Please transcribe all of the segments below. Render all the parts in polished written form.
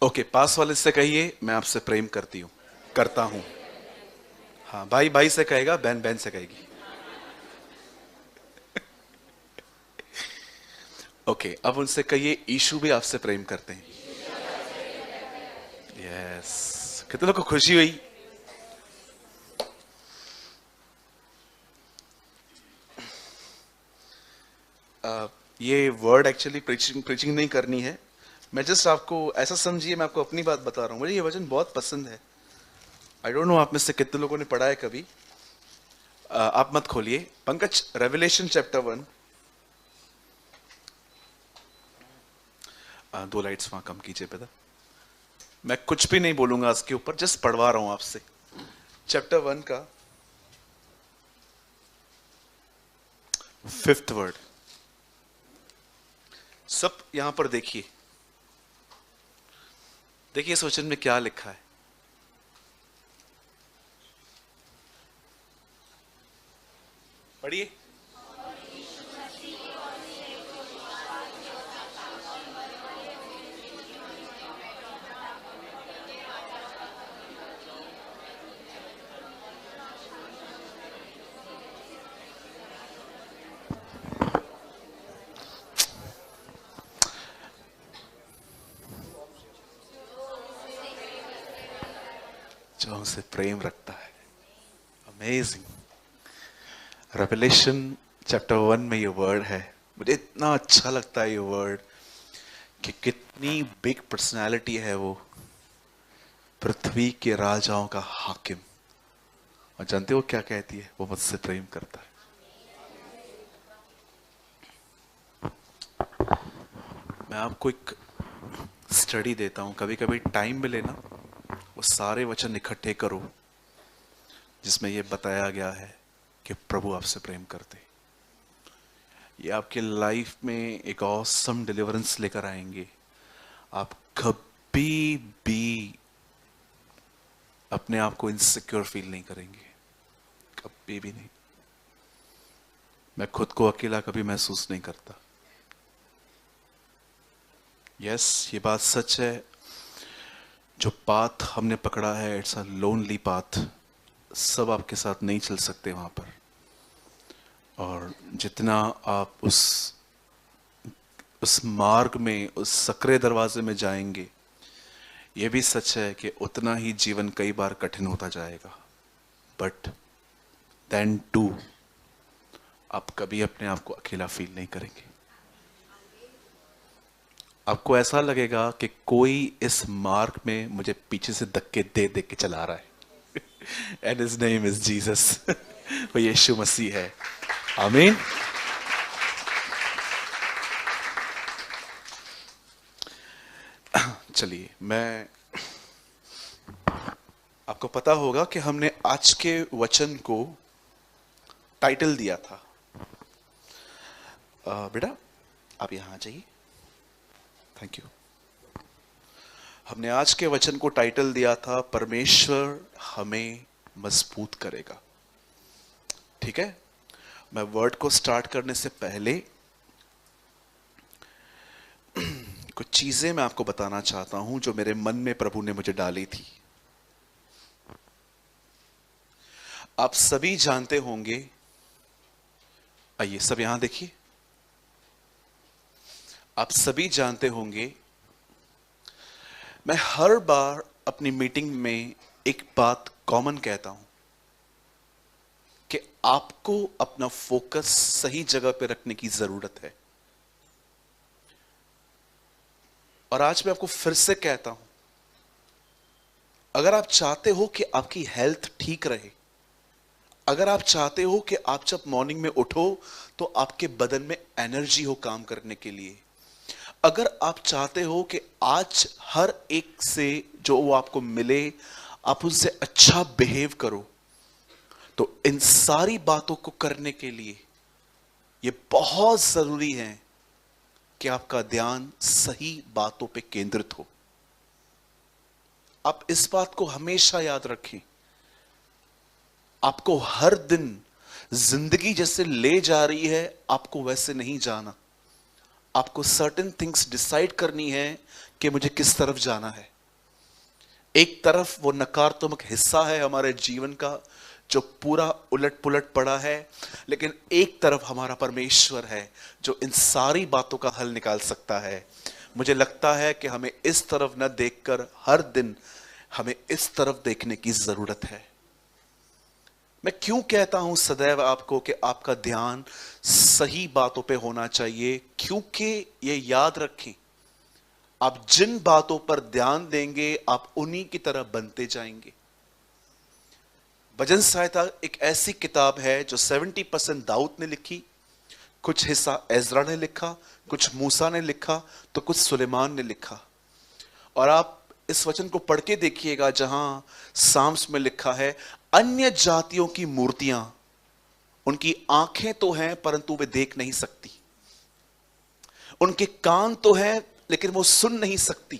Okay, पास वाले से कहिए मैं आपसे प्रेम करती हूँ, करता हूँ। हाँ, भाई भाई से कहेगा, बहन बहन से कहेगी। ओके, अब उनसे कहिए यीशु भी आपसे प्रेम करते हैं। यस, कितने लोग को खुशी हुई। ये वर्ड एक्चुअली प्रीचिंग प्रीचिंग नहीं करनी है। मैं जस्ट आपको ऐसा समझिए, मैं आपको अपनी बात बता रहा हूँ, मुझे ये वचन बहुत पसंद है। आई डोंट नो आप में से कितने लोगों ने पढ़ा है कभी। आप मत खोलिए पंकज, रेवलेशन चैप्टर 1। दो लाइट्स वहां कम कीजिए बेटा। मैं कुछ भी नहीं बोलूंगा इसके ऊपर, जस्ट पढ़वा रहा हूं आपसे। चैप्टर 1 का 5th वर्ड। सब यहां पर देखिए, देखिए इस वचन में क्या लिखा है। पढ़िए। जो हमसे प्रेम रखता है। अमेजिंग। रेवलेशन चैप्टर 1 में ये वर्ड है। मुझे इतना अच्छा लगता है ये वर्ड कि कितनी बिग पर्सनालिटी है वो, पृथ्वी के राजाओं का हाकिम। और जानते हो क्या कहती है? वो मुझसे प्रेम करता है। मैं आपको एक स्टडी देता हूं, कभी कभी टाइम मिले ना, वो सारे वचन इकट्ठे करो जिसमें ये बताया गया है कि प्रभु आपसे प्रेम करते। ये आपके लाइफ में एक ऑसम डिलीवरेंस लेकर आएंगे। आप कभी भी अपने आप को इनसिक्योर फील नहीं करेंगे, कभी भी नहीं। मैं खुद को अकेला कभी महसूस नहीं करता। यस, ये बात सच है। जो पाथ हमने पकड़ा है, इट्स अ लोनली पाथ। सब आपके साथ नहीं चल सकते वहां पर। और जितना आप उस मार्ग में, उस सकरे दरवाजे में जाएंगे, यह भी सच है कि उतना ही जीवन कई बार कठिन होता जाएगा। बट देन टू आप कभी अपने आप को अकेला फील नहीं करेंगे। आपको ऐसा लगेगा कि कोई इस मार्ग में मुझे पीछे से धक्के दे दे के चला रहा है। And his name is Jesus. वो यीशु मसीह है। आमीन। चलिए, मैं आपको पता होगा कि हमने आज के वचन को टाइटल दिया था। बेटा आप यहां आ जाइए, थैंक यू। हमने आज के वचन को टाइटल दिया था, परमेश्वर हमें मजबूत करेगा। ठीक है, मैं वर्ड को स्टार्ट करने से पहले कुछ चीजें मैं आपको बताना चाहता हूं जो मेरे मन में प्रभु ने मुझे डाली थी। आप सभी जानते होंगे, आइए सब यहां देखिए। आप सभी जानते होंगे, मैं हर बार अपनी मीटिंग में एक बात कॉमन कहता हूं कि आपको अपना फोकस सही जगह पे रखने की जरूरत है। और आज मैं आपको फिर से कहता हूं, अगर आप चाहते हो कि आपकी हेल्थ ठीक रहे, अगर आप चाहते हो कि आप जब मॉर्निंग में उठो तो आपके बदन में एनर्जी हो काम करने के लिए, अगर आप चाहते हो कि आज हर एक से जो वो आपको मिले आप उनसे अच्छा बिहेव करो, तो इन सारी बातों को करने के लिए ये बहुत जरूरी है कि आपका ध्यान सही बातों पे केंद्रित हो। आप इस बात को हमेशा याद रखें। आपको हर दिन जिंदगी जैसे ले जा रही है, आपको वैसे नहीं जाना। आपको सर्टेन थिंग्स डिसाइड करनी है कि मुझे किस तरफ जाना है। एक तरफ वो नकारात्मक हिस्सा है हमारे जीवन का जो पूरा उलट पुलट पड़ा है, लेकिन एक तरफ हमारा परमेश्वर है जो इन सारी बातों का हल निकाल सकता है। मुझे लगता है कि हमें इस तरफ न देखकर हर दिन हमें इस तरफ देखने की जरूरत है। मैं क्यों कहता हूं सदैव आपको कि आपका ध्यान सही बातों पे होना चाहिए, क्योंकि ये याद रखें, आप जिन बातों पर ध्यान देंगे आप उन्हीं की तरह बनते जाएंगे। भजन संहिता एक ऐसी किताब है जो 70% दाऊद ने लिखी, कुछ हिस्सा एजरा ने लिखा, कुछ मूसा ने लिखा, तो कुछ सुलेमान ने लिखा। और आप इस वचन को पढ़ के देखिएगा जहां साम्स में लिखा है, अन्य जातियों की मूर्तियां, उनकी आंखें तो हैं परंतु वे देख नहीं सकती, उनके कान तो हैं लेकिन वो सुन नहीं सकती,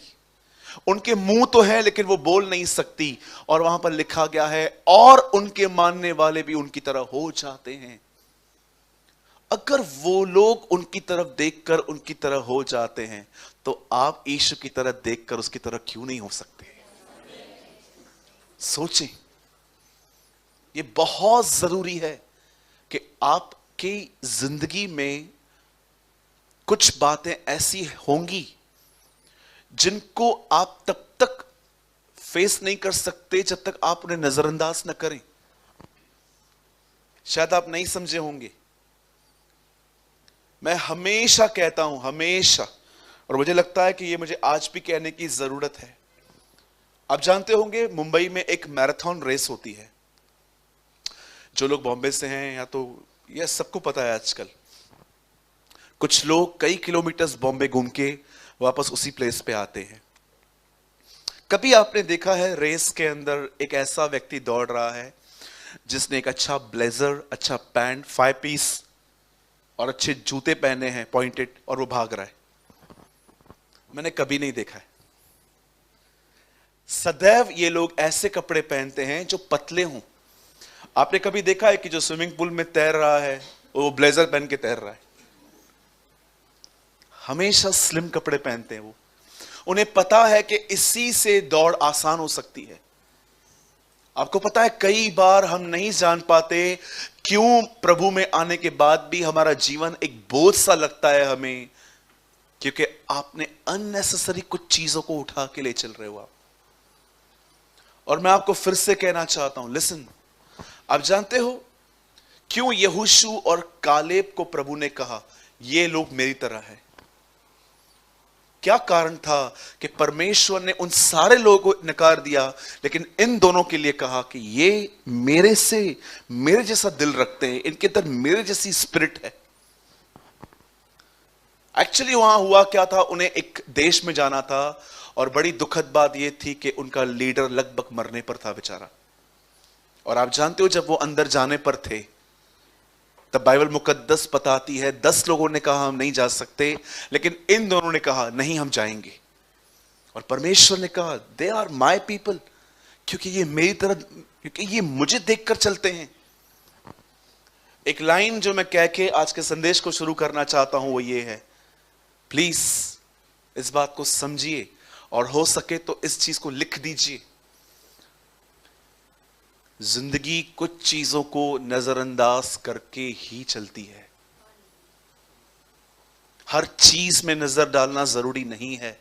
उनके मुंह तो है लेकिन वो बोल नहीं सकती। और वहां पर लिखा गया है, और उनके मानने वाले भी उनकी तरह हो जाते हैं। अगर वो लोग उनकी तरफ देखकर उनकी तरह हो जाते हैं, तो आप यीशु की तरह देखकर उसकी तरह क्यों नहीं हो सकते? सोचें, ये बहुत जरूरी है कि आपकी जिंदगी में कुछ बातें ऐसी होंगी जिनको आप तब तक फेस नहीं कर सकते जब तक आप उन्हें नजरअंदाज न करें। शायद आप नहीं समझे होंगे, मैं हमेशा कहता हूं, हमेशा, और मुझे लगता है कि ये मुझे आज भी कहने की जरूरत है। आप जानते होंगे मुंबई में एक मैराथन रेस होती है। जो लोग बॉम्बे से हैं या तो यह सबको पता है, आजकल कुछ लोग कई किलोमीटर्स बॉम्बे घूम के वापस उसी प्लेस पे आते हैं। कभी आपने देखा है रेस के अंदर एक ऐसा व्यक्ति दौड़ रहा है जिसने एक अच्छा ब्लेजर, अच्छा पैंट, 5 पीस और अच्छे जूते पहने हैं पॉइंटेड, और वो भाग रहा है? मैंने कभी नहीं देखा है। सदैव ये लोग ऐसे कपड़े पहनते हैं जो पतले हों। आपने कभी देखा है कि जो स्विमिंग पूल में तैर रहा है वो ब्लेजर पहन के तैर रहा है? हमेशा स्लिम कपड़े पहनते हैं वो। उन्हें पता है कि इसी से दौड़ आसान हो सकती है। आपको पता है कई बार हम नहीं जान पाते क्यों प्रभु में आने के बाद भी हमारा जीवन एक बोझ सा लगता है हमें, क्योंकि आपने अननेसेसरी कुछ चीजों को उठा के ले चल रहे हो आप। और मैं आपको फिर से कहना चाहता हूं, लिसन, आप जानते हो क्यों यहोशू और कालेब को प्रभु ने कहा ये लोग मेरी तरह है? क्या कारण था कि परमेश्वर ने उन सारे लोगों को नकार दिया, लेकिन इन दोनों के लिए कहा कि ये मेरे से मेरे जैसा दिल रखते हैं, इनके अंदर मेरे जैसी स्पिरिट है। एक्चुअली वहां हुआ क्या था, उन्हें एक देश में जाना था और बड़ी दुखद बात यह थी कि उनका लीडर लगभग मरने पर था बेचारा। और आप जानते हो जब वो अंदर जाने पर थे तब बाइबल मुकद्दस बताती है 10 लोगों ने कहा हम नहीं जा सकते, लेकिन इन दोनों ने कहा नहीं हम जाएंगे। और परमेश्वर ने कहा दे आर माई पीपल, क्योंकि ये मेरी तरह, क्योंकि ये मुझे देखकर चलते हैं। एक लाइन जो मैं कह के आज के संदेश को शुरू करना चाहता हूं वो ये है, प्लीज इस बात को समझिए और हो सके तो इस चीज को लिख दीजिए। जिंदगी कुछ चीजों को नजरअंदाज करके ही चलती है। हर चीज में नजर डालना जरूरी नहीं है।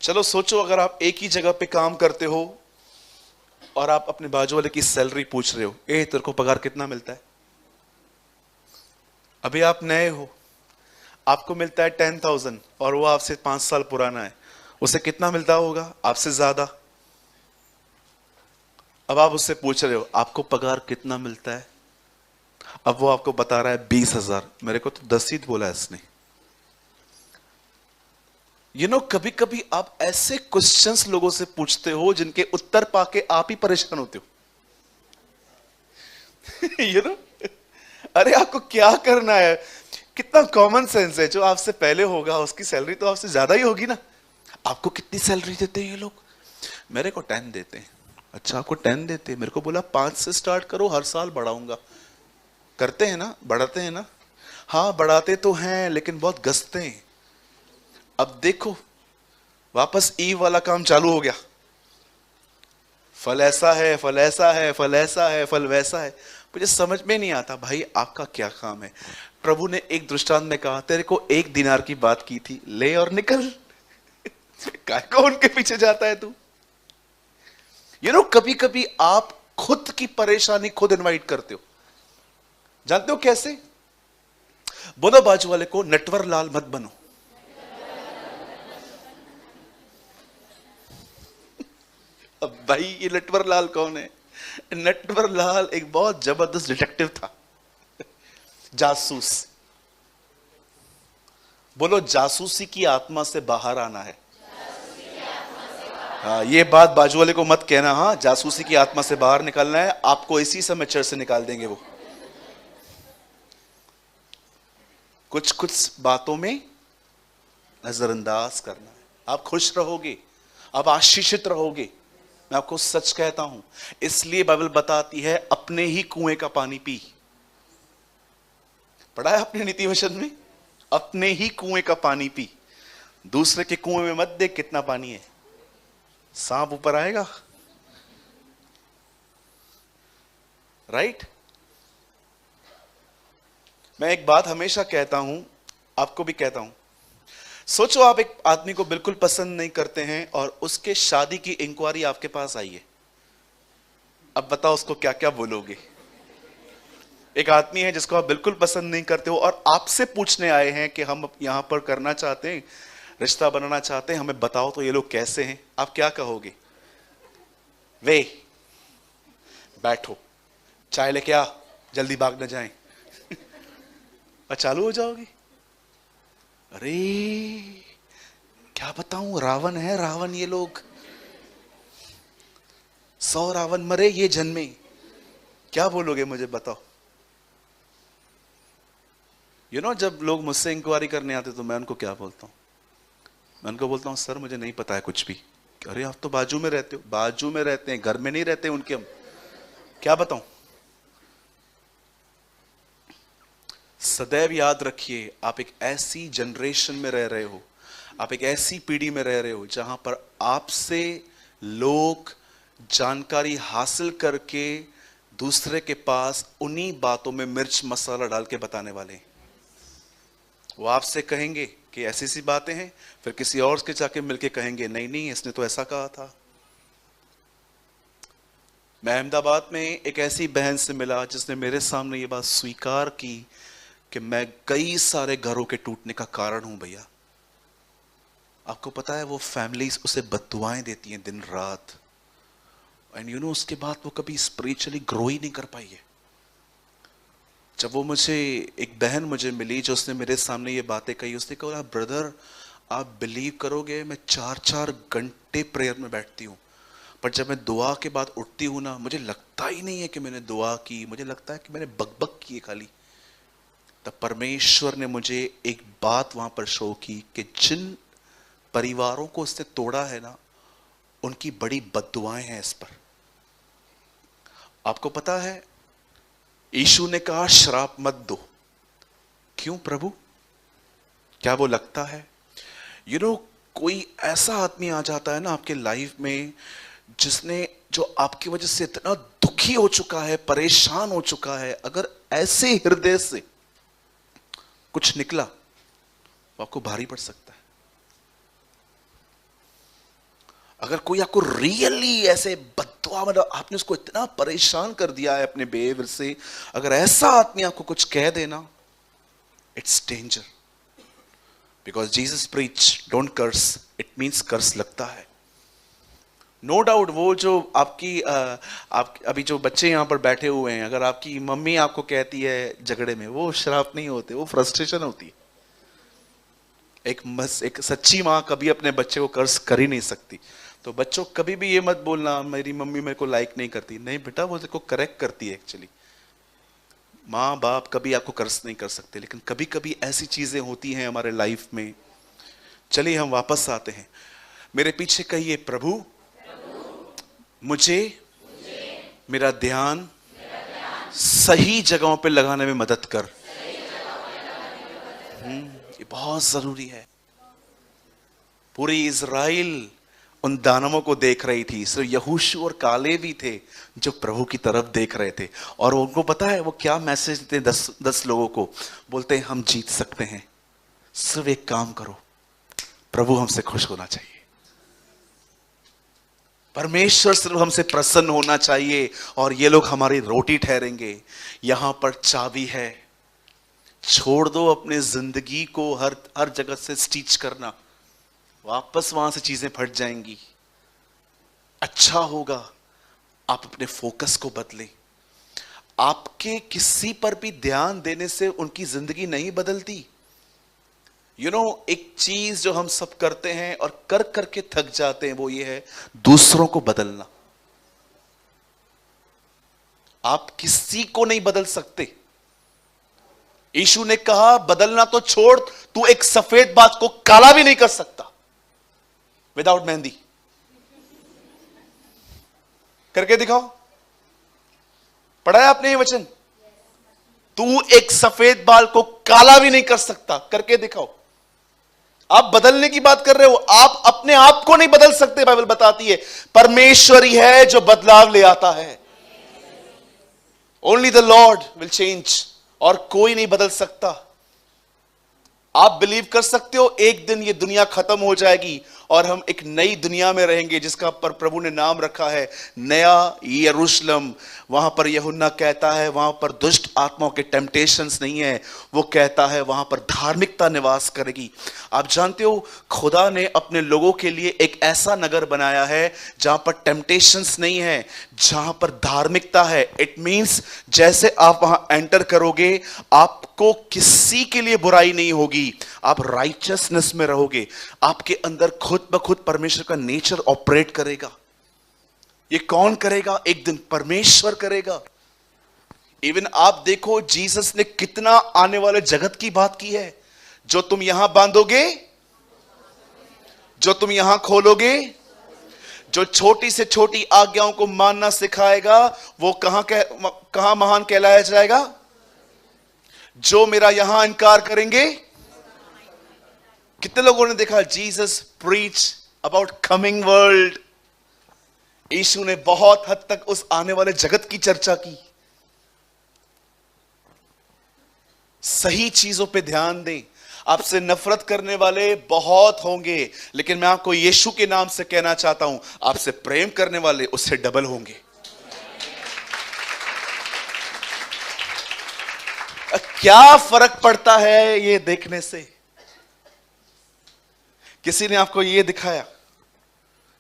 चलो सोचो, अगर आप एक ही जगह पे काम करते हो और आप अपने बाजू वाले की सैलरी पूछ रहे हो, तेरे को पगार कितना मिलता है? अभी आप नए हो, आपको मिलता है 10,000 और वो आपसे 5 साल पुराना है, उसे कितना मिलता होगा? आपसे ज्यादा। अब आप उससे पूछ रहे हो आपको पगार कितना मिलता है? अब वो आपको बता रहा है 20,000। मेरे को तो 10 ही बोला है इसने। कभी कभी आप ऐसे क्वेश्चंस लोगों से पूछते हो जिनके उत्तर पाके आप ही परेशान होते हो। अरे आपको क्या करना है? कितना कॉमन सेंस है, जो आपसे पहले होगा उसकी सैलरी तो आपसे ज्यादा ही होगी ना। आपको कितनी सैलरी देते हैं ये लोग? मेरे को 10 देते हैं। अच्छा, आपको 10 देते हैं? मेरे को बोला 5 से स्टार्ट करो, हर साल बढ़ाऊंगा। करते हैं ना, बढ़ाते हैं ना। हाँ बढ़ाते तो हैं लेकिन बहुत गसते हैं। अब देखो वापस ईव वाला काम चालू हो गया, फल ऐसा है, फल ऐसा है, फल ऐसा है, फल वैसा है। मुझे समझ में नहीं आता भाई आपका क्या काम है। प्रभु ने एक दृष्टांत में कहा तेरे को 1 दिनार की बात की थी, ले और निकल। काय को उनके पीछे जाता है तू। कभी कभी आप खुद की परेशानी खुद इनवाइट करते हो। जानते हो कैसे? बोलो बाजू वाले को, नटवर लाल मत बनो। अब भाई ये नटवर लाल कौन है? नटवर लाल एक बहुत जबरदस्त डिटेक्टिव था, जासूस। बोलो जासूसी की आत्मा से बाहर आना है। हाँ, ये बात बाजू वाले को मत कहना। हाँ, जासूसी की आत्मा से बाहर निकलना है, आपको इसी समय चर्च से निकाल देंगे वो। कुछ कुछ बातों में नजरअंदाज करना है। आप खुश रहोगे, आप आशीषित रहोगे। मैं आपको सच कहता हूं, इसलिए बाइबल बताती है अपने ही कुएं का पानी पी। पढ़ा है अपने नीति वचन में, अपने ही कुएं का पानी पी, दूसरे के कुएं में मत देख कितना पानी है, सांप ऊपर आएगा। राइट? मैं एक बात हमेशा कहता हूं, आपको भी कहता हूं। सोचो आप एक आदमी को बिल्कुल पसंद नहीं करते हैं और उसके शादी की इंक्वायरी आपके पास आई है। अब बताओ उसको क्या क्या बोलोगे? एक आदमी है जिसको आप बिल्कुल पसंद नहीं करते हो और आपसे पूछने आए हैं कि हम यहां पर करना चाहते हैं, रिश्ता बनाना चाहते हैं, हमें बताओ तो ये लोग कैसे हैं। आप क्या कहोगे? वे बैठो, चाय लेके आ, जल्दी भाग न जाएं। और चालू हो जाओगी। अरे क्या बताऊं, रावण है रावण। ये लोग 100 रावण मरे ये जन्मे। क्या बोलोगे मुझे बताओ? जब लोग मुझसे इंक्वायरी करने आते तो मैं उनको क्या बोलता हूं? मैं उनको बोलता हूं सर मुझे नहीं पता है कुछ भी। अरे आप तो बाजू में रहते हो। बाजू में रहते हैं, घर में नहीं रहते उनके। हम क्या बताऊं? सदैव याद रखिए आप एक ऐसी जनरेशन में रह रहे हो, आप एक ऐसी पीढ़ी में रह रहे हो जहां पर आपसे लोग जानकारी हासिल करके दूसरे के पास उन्हीं बातों में मिर्च मसाला डाल के बताने वाले हैं। वो आपसे कहेंगे कि ऐसी सी बातें हैं, फिर किसी और के जाके मिलके कहेंगे नहीं नहीं इसने तो ऐसा कहा था। मैं अहमदाबाद में एक ऐसी बहन से मिला जिसने मेरे सामने ये बात स्वीकार की कि मैं कई सारे घरों के टूटने का कारण हूं भैया। आपको पता है वो फैमिलीज उसे बद्दुआएं देती हैं दिन रात, एंड उसके बाद वो कभी स्पिरिचुअली ग्रो ही नहीं कर पाई है। जब वो मुझे एक बहन मुझे मिली जो उसने मेरे सामने ये बातें कही, उसने कहा ब्रदर आप बिलीव करोगे मैं 4-4 घंटे प्रेयर में बैठती हूँ, पर जब मैं दुआ के बाद उठती हूँ ना, मुझे लगता ही नहीं है कि मैंने दुआ की, मुझे लगता है कि मैंने बकबक की है खाली। तब परमेश्वर ने मुझे एक बात वहां पर शो की कि जिन परिवारों को उसने तोड़ा है ना, उनकी बड़ी बद्दुआएं हैं इस पर। आपको पता है यीशु ने कहा श्राप मत दो। क्यों प्रभु? क्या वो लगता है? कोई ऐसा आदमी आ जाता है ना आपके लाइफ में जो आपकी वजह से इतना दुखी हो चुका है, परेशान हो चुका है, अगर ऐसे हृदय से कुछ निकला तो आपको भारी पड़ सकता है। अगर कोई आपको रियली ऐसे बद्दुआ, मतलब आपने उसको इतना परेशान कर दिया है अपने बिहेवियर से, अगर ऐसा आदमी आपको कुछ कह देना, it's danger. Because Jesus preach don't curse, it means curse लगता है। नो डाउट वो जो आप अभी जो बच्चे यहां पर बैठे हुए हैं, अगर आपकी मम्मी आपको कहती है झगड़े में, वो श्राप नहीं होते, वो फ्रस्ट्रेशन होती है। एक सच्ची मां कभी अपने बच्चे को कर्स कर ही नहीं सकती। तो बच्चों कभी भी ये मत बोलना मेरी मम्मी मेरे को लाइक नहीं करती। नहीं बेटा, वो देखो करेक्ट करती है एक्चुअली। माँ बाप कभी आपको कर्स नहीं कर सकते, लेकिन कभी कभी ऐसी चीजें होती हैं हमारे लाइफ में। चलिए हम वापस आते हैं। मेरे पीछे कहिए प्रभु मुझे मेरा ध्यान सही जगहों पे लगाने में मदद कर। ये बहुत जरूरी है। पूरी इज़राइल उन दानवों को देख रही थी, सिर्फ यहोशू और कालेब भी थे जो प्रभु की तरफ देख रहे थे। और उनको पता है वो क्या मैसेज देते, 10 लोगों को बोलते हैं हम जीत सकते हैं, सिर्फ एक काम करो, प्रभु हमसे खुश होना चाहिए, परमेश्वर सिर्फ हमसे प्रसन्न होना चाहिए और ये लोग हमारी रोटी ठहरेंगे। यहां पर चाबी है। छोड़ दो अपने जिंदगी को हर जगह से स्टिच करना, वापस वहां से चीजें फट जाएंगी। अच्छा होगा आप अपने फोकस को बदलें। आपके किसी पर भी ध्यान देने से उनकी जिंदगी नहीं बदलती। एक चीज जो हम सब करते हैं और कर करके थक जाते हैं, वो ये है दूसरों को बदलना। आप किसी को नहीं बदल सकते। यीशु ने कहा बदलना तो छोड़, तू एक सफेद बात को काला भी नहीं कर सकता विदाउट मेहंदी। करके दिखाओ, पढ़ा है आपने ये वचन? तू एक सफेद बाल को काला भी नहीं कर सकता, करके दिखाओ। आप बदलने की बात कर रहे हो, आप अपने आप को नहीं बदल सकते। बाइबल बताती है परमेश्वर ही है जो बदलाव ले आता है। Only the Lord will change, और कोई नहीं बदल सकता। आप बिलीव कर सकते हो एक दिन ये दुनिया खत्म हो जाएगी और हम एक नई दुनिया में रहेंगे जिसका पर प्रभु ने नाम रखा है नया यरूशलेम। वहां पर यूहन्ना कहता है वहां पर दुष्ट आत्माओं के टेम्पटेशंस नहीं है, वो कहता है वहां पर धार्मिकता निवास करेगी। आप जानते हो खुदा ने अपने लोगों के लिए एक ऐसा नगर बनाया है जहां पर टेम्पटेशंस नहीं है, जहां पर धार्मिकता है। इट मींस जैसे आप वहां एंटर करोगे आपको किसी के लिए बुराई नहीं होगी, आप राइचसनेस में रहोगे। आपके अंदर खुद ब खुद परमेश्वर का नेचर ऑपरेट करेगा। ये कौन करेगा? एक दिन परमेश्वर करेगा। इवन आप देखो जीसस ने कितना आने वाले जगत की बात की है। जो तुम यहां बांधोगे, जो तुम यहां खोलोगे, जो छोटी से छोटी आज्ञाओं को मानना सिखाएगा वो कहां महान कहलाया जाएगा। जो मेरा यहां इनकार करेंगे। कितने लोगों ने देखा Jesus preach about coming world. यीशु ने बहुत हद तक उस आने वाले जगत की चर्चा की। सही चीजों पे ध्यान दें। आपसे नफरत करने वाले बहुत होंगे, लेकिन मैं आपको यीशु के नाम से कहना चाहता हूं आपसे प्रेम करने वाले उससे डबल होंगे। क्या फर्क पड़ता है ये देखने से? किसी ने आपको ये दिखाया?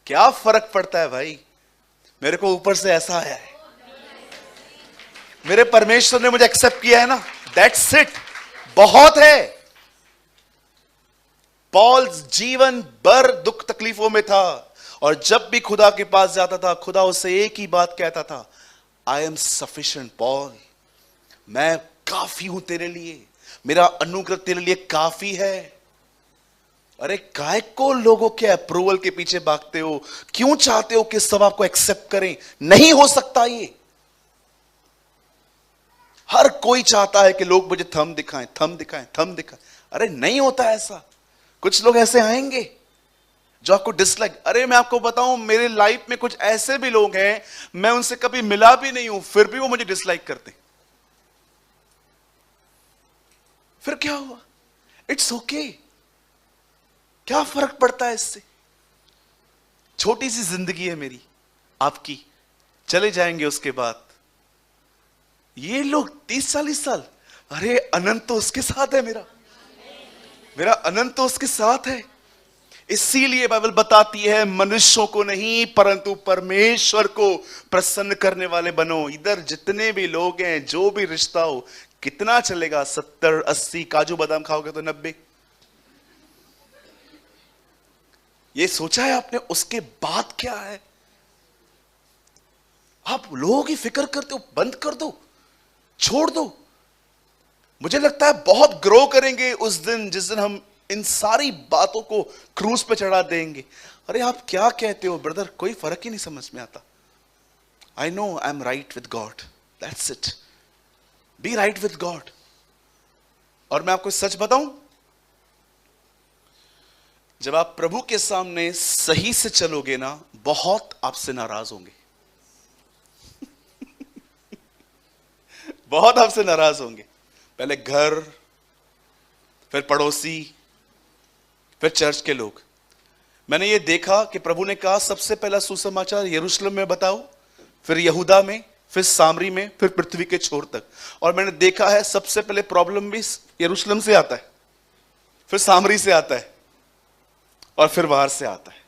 क्या फर्क पड़ता है भाई? मेरे को ऊपर से ऐसा आया है, मेरे परमेश्वर ने मुझे एक्सेप्ट किया है ना, दैट्स इट, बहुत है। पॉल जीवन भर दुख तकलीफों में था और जब भी खुदा के पास जाता था खुदा उससे एक ही बात कहता था, आई एम सफिशिएंट पॉल, मैं काफी हूं तेरे लिए, मेरा अनुग्रह तेरे लिए काफी है। अरे काय को लोगों के अप्रूवल के पीछे भागते हो? क्यों चाहते हो कि सब आपको एक्सेप्ट करें? नहीं हो सकता ये। हर कोई चाहता है कि लोग मुझे थंब दिखाएं, थंब दिखाएं, थंब दिखाएं। अरे नहीं होता ऐसा। कुछ लोग ऐसे आएंगे जो आपको डिसलाइक। अरे मैं आपको बताऊं मेरे लाइफ में कुछ ऐसे भी लोग हैं मैं उनसे कभी मिला भी नहीं हूं फिर भी वो मुझे डिसलाइक करते। फिर क्या हुआ? It's okay. क्या फर्क पड़ता है इससे? छोटी सी जिंदगी है मेरी आपकी, चले जाएंगे उसके बाद। ये लोग 30-40 साल, अरे अनंत तो उसके साथ है, मेरा अनंत तो उसके साथ है। इसीलिए बाइबल बताती है मनुष्यों को नहीं परंतु परमेश्वर को प्रसन्न करने वाले बनो। इधर जितने भी लोग हैं, जो भी रिश्ता हो, कितना चलेगा? 70-80 काजू बादाम खाओगे तो 90। ये सोचा है आपने उसके बाद क्या है? आप लोगों की फिक्र करते हो, बंद कर दो, छोड़ दो। मुझे लगता है बहुत ग्रो करेंगे उस दिन जिस दिन हम इन सारी बातों को क्रूज पे चढ़ा देंगे। अरे आप क्या कहते हो ब्रदर? कोई फर्क ही नहीं समझ में आता। I know I am right with God, that's it. Be right with God. और मैं आपको सच बताऊं, जब आप प्रभु के सामने सही से चलोगे ना, बहुत आपसे नाराज होंगे। बहुत आपसे नाराज होंगे। पहले घर, फिर पड़ोसी, फिर चर्च के लोग। मैंने ये देखा कि प्रभु ने कहा सबसे पहला सुसमाचार यरूशलेम में बताओ, फिर यहूदा में, फिर सामरी में, फिर पृथ्वी के छोर तक। और मैंने देखा है सबसे पहले प्रॉब्लम भी यरूशलेम से आता है, फिर सामरी से आता है, और फिर बाहर से आता है।